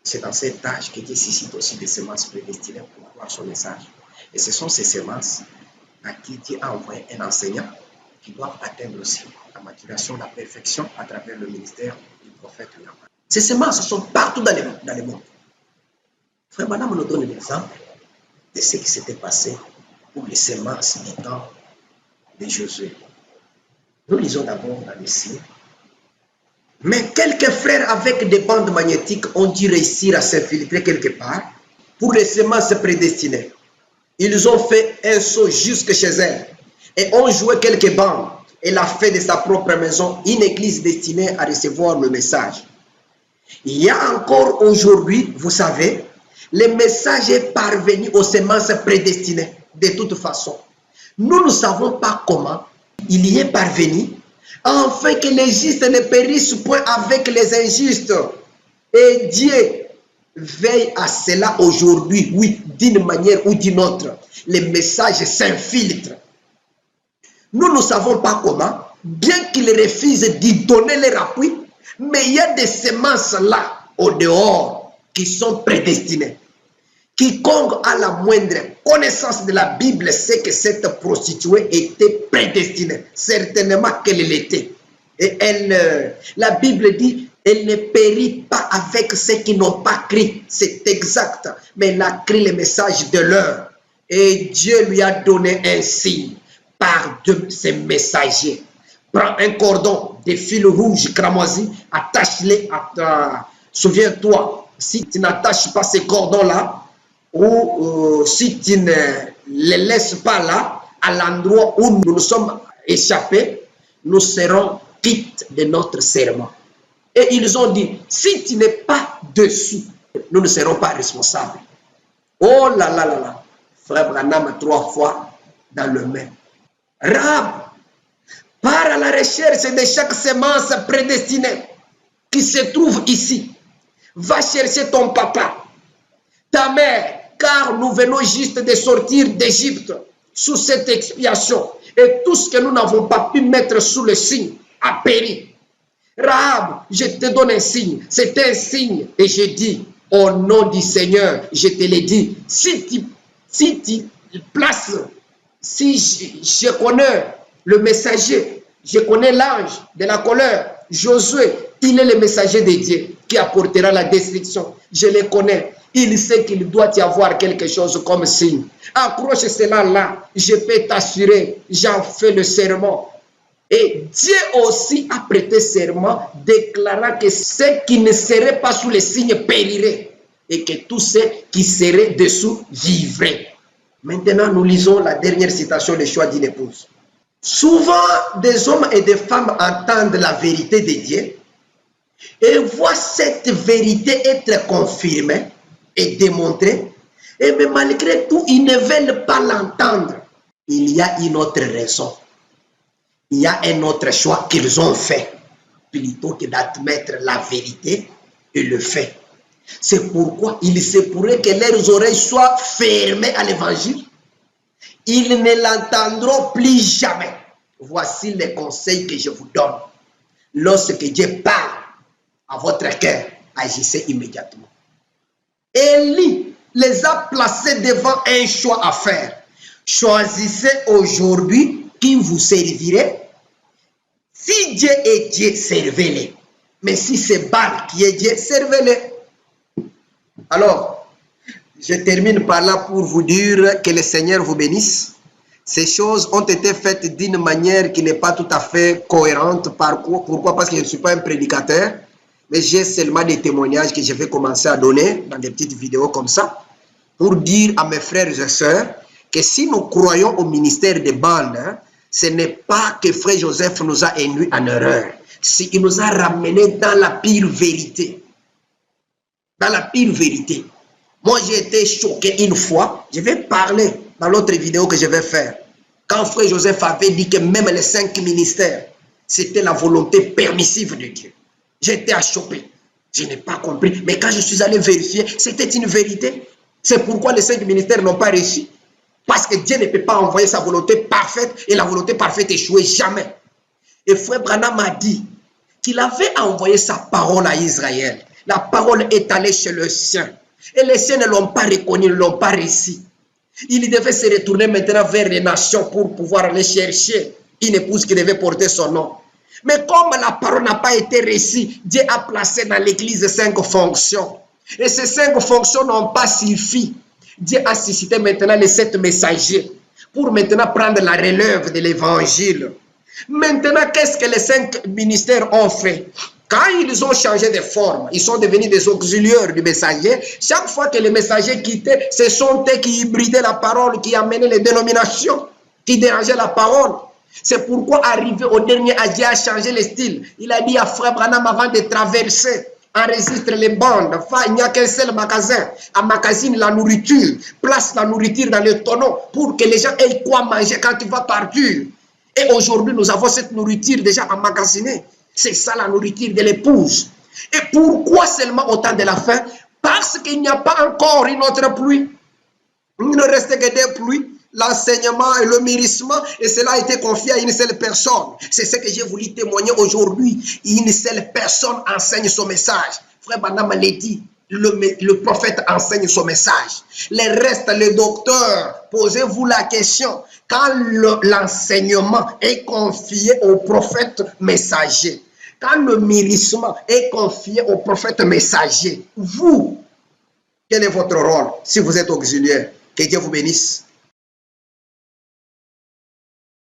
[SPEAKER 1] c'est dans cette tâche que Dieu suscite aussi des semences prédestinées pour voir son message. Et ce sont ces semences à qui Dieu a envoyé un enseignant qui doit atteindre aussi la maturation, la perfection à travers le ministère du prophète William Branham. Ces semences sont partout dans le monde. Frère Branham nous donne l'exemple de ce qui s'était passé pour les semences du temps de Josué. Nous lisons d'abord dans les signes. Mais quelques frères avec des bandes magnétiques ont dû réussir à s'infiltrer quelque part pour les semences prédestinées. Ils ont fait un saut jusque chez elles et ont joué quelques bandes. Elle a fait de sa propre maison une église destinée à recevoir le message. Il y a encore aujourd'hui, vous savez, le message est parvenu aux semences prédestinées. De toute façon, nous ne savons pas comment il y est parvenu, afin que les justes ne périssent point avec les injustes. Et Dieu veille à cela aujourd'hui, oui, d'une manière ou d'une autre. Les messages s'infiltrent. Nous ne savons pas comment, bien qu'ils refusent d'y donner leur appui, mais il y a des semences là, au dehors, qui sont prédestinées. Quiconque a la moindre connaissance de la Bible sait que cette prostituée était prédestinée. Certainement qu'elle l'était. Et la Bible dit, elle ne périt pas avec ceux qui n'ont pas cru. C'est exact. Mais elle a cru le message de l'heure. Et Dieu lui a donné un signe par de ses messagers. Prends un cordon de fil rouge cramoisi, attache-les à souviens-toi, si tu n'attaches pas ces cordons-là, ou si tu ne les laisses pas là, à l'endroit où nous nous sommes échappés, nous serons quittes de notre serment. Et ils ont dit, si tu n'es pas dessus, nous ne serons pas responsables. Oh là là là là. Frère Branham 3 fois dans le main. Rahab part à la recherche de chaque semence prédestinée qui se trouve ici. Va chercher ton papa, ta mère, car nous venons juste de sortir d'Égypte sous cette expiation. Et tout ce que nous n'avons pas pu mettre sous le signe a péri. Rahab, je te donne un signe. C'est un signe. Et je dis, au nom du Seigneur, je te l'ai dit, si tu places, si je connais le messager, je connais l'ange de la colère, Josué, il est le messager de Dieu qui apportera la destruction. Je le connais. Il sait qu'il doit y avoir quelque chose comme signe. Accroche cela là. Je peux t'assurer. J'en fais le serment. Et Dieu aussi a prêté serment, déclarant que ceux qui ne seraient pas sous les signes périraient. Et que tous ceux qui seraient dessous vivraient. Maintenant, nous lisons la dernière citation de choix d'une épouse. Souvent, des hommes et des femmes entendent la vérité de Dieu et voient cette vérité être confirmée et démontrée, et mais malgré tout, ils ne veulent pas l'entendre. Il y a une autre raison. Il y a un autre choix qu'ils ont fait, plutôt que d'admettre la vérité et le fait. C'est pourquoi il se pourrait que leurs oreilles soient fermées à l'évangile. Ils ne l'entendront plus jamais. Voici les conseils que je vous donne. Lorsque Dieu parle à votre cœur, agissez immédiatement. Élie les a placés devant un choix à faire. Choisissez aujourd'hui qui vous servirait. Si Dieu est Dieu, servez-le. Mais si c'est Baal qui est Dieu, servez-le. Alors, je termine par là pour vous dire que le Seigneur vous bénisse. Ces choses ont été faites d'une manière qui n'est pas tout à fait cohérente. Pourquoi? Parce que je ne suis pas un prédicateur, mais j'ai seulement des témoignages que je vais commencer à donner dans des petites vidéos comme ça, pour dire à mes frères et sœurs que si nous croyons au ministère de Baal, ce n'est pas que Frère Joseph nous a induits en erreur. Il nous a ramenés dans la pire vérité. Dans la pire vérité. Moi, j'ai été choqué une fois. Je vais parler dans l'autre vidéo que je vais faire. Quand Frère Joseph avait dit que même les 5 ministères, c'était la volonté permissive de Dieu. J'étais achoppé. Je n'ai pas compris. Mais quand je suis allé vérifier, c'était une vérité. C'est pourquoi les 5 ministères n'ont pas réussi. Parce que Dieu ne peut pas envoyer sa volonté parfaite et la volonté parfaite échouer jamais. Et Frère Branham m'a dit qu'il avait envoyé sa parole à Israël. La parole est allée chez le sien. Et les siens ne l'ont pas reconnu, ne l'ont pas réussi. Il devait se retourner maintenant vers les nations pour pouvoir aller chercher une épouse qui devait porter son nom. Mais comme la parole n'a pas été réussie, Dieu a placé dans l'église 5 fonctions. Et ces 5 fonctions n'ont pas suffi. Dieu a suscité maintenant les 7 messagers pour maintenant prendre la relève de l'évangile. Maintenant, qu'est-ce que les 5 ministères ont fait? Quand ils ont changé de forme, ils sont devenus des auxiliaires du messager. Chaque fois que le messager quittait, ce sont eux qui hybridaient la parole, qui amenaient les dénominations, qui dérangeaient la parole. C'est pourquoi, arrivé au dernier âge, Dieu a changé le style. Il a dit à Frère Branham avant de traverser, enregistre les bandes, il n'y a qu'un seul magasin, emmagasine la nourriture, place la nourriture dans le tonneau pour que les gens aient quoi manger quand tu vas partir. Et aujourd'hui, nous avons cette nourriture déjà emmagasinée. C'est ça la nourriture de l'épouse. Et pourquoi seulement au temps de la fin? Parce qu'il n'y a pas encore une autre pluie. Il ne reste que des pluies, l'enseignement et le mûrissement, et cela a été confié à une seule personne. C'est ce que j'ai voulu témoigner aujourd'hui. Une seule personne enseigne son message. Frère Branham l'a dit, le prophète enseigne son message. Les restes, les docteurs, posez-vous la question. Quand l'enseignement est confié au prophète messager, quand le mûrissement est confié au prophète messager, vous, quel est votre rôle si vous êtes auxiliaire? Que Dieu vous bénisse.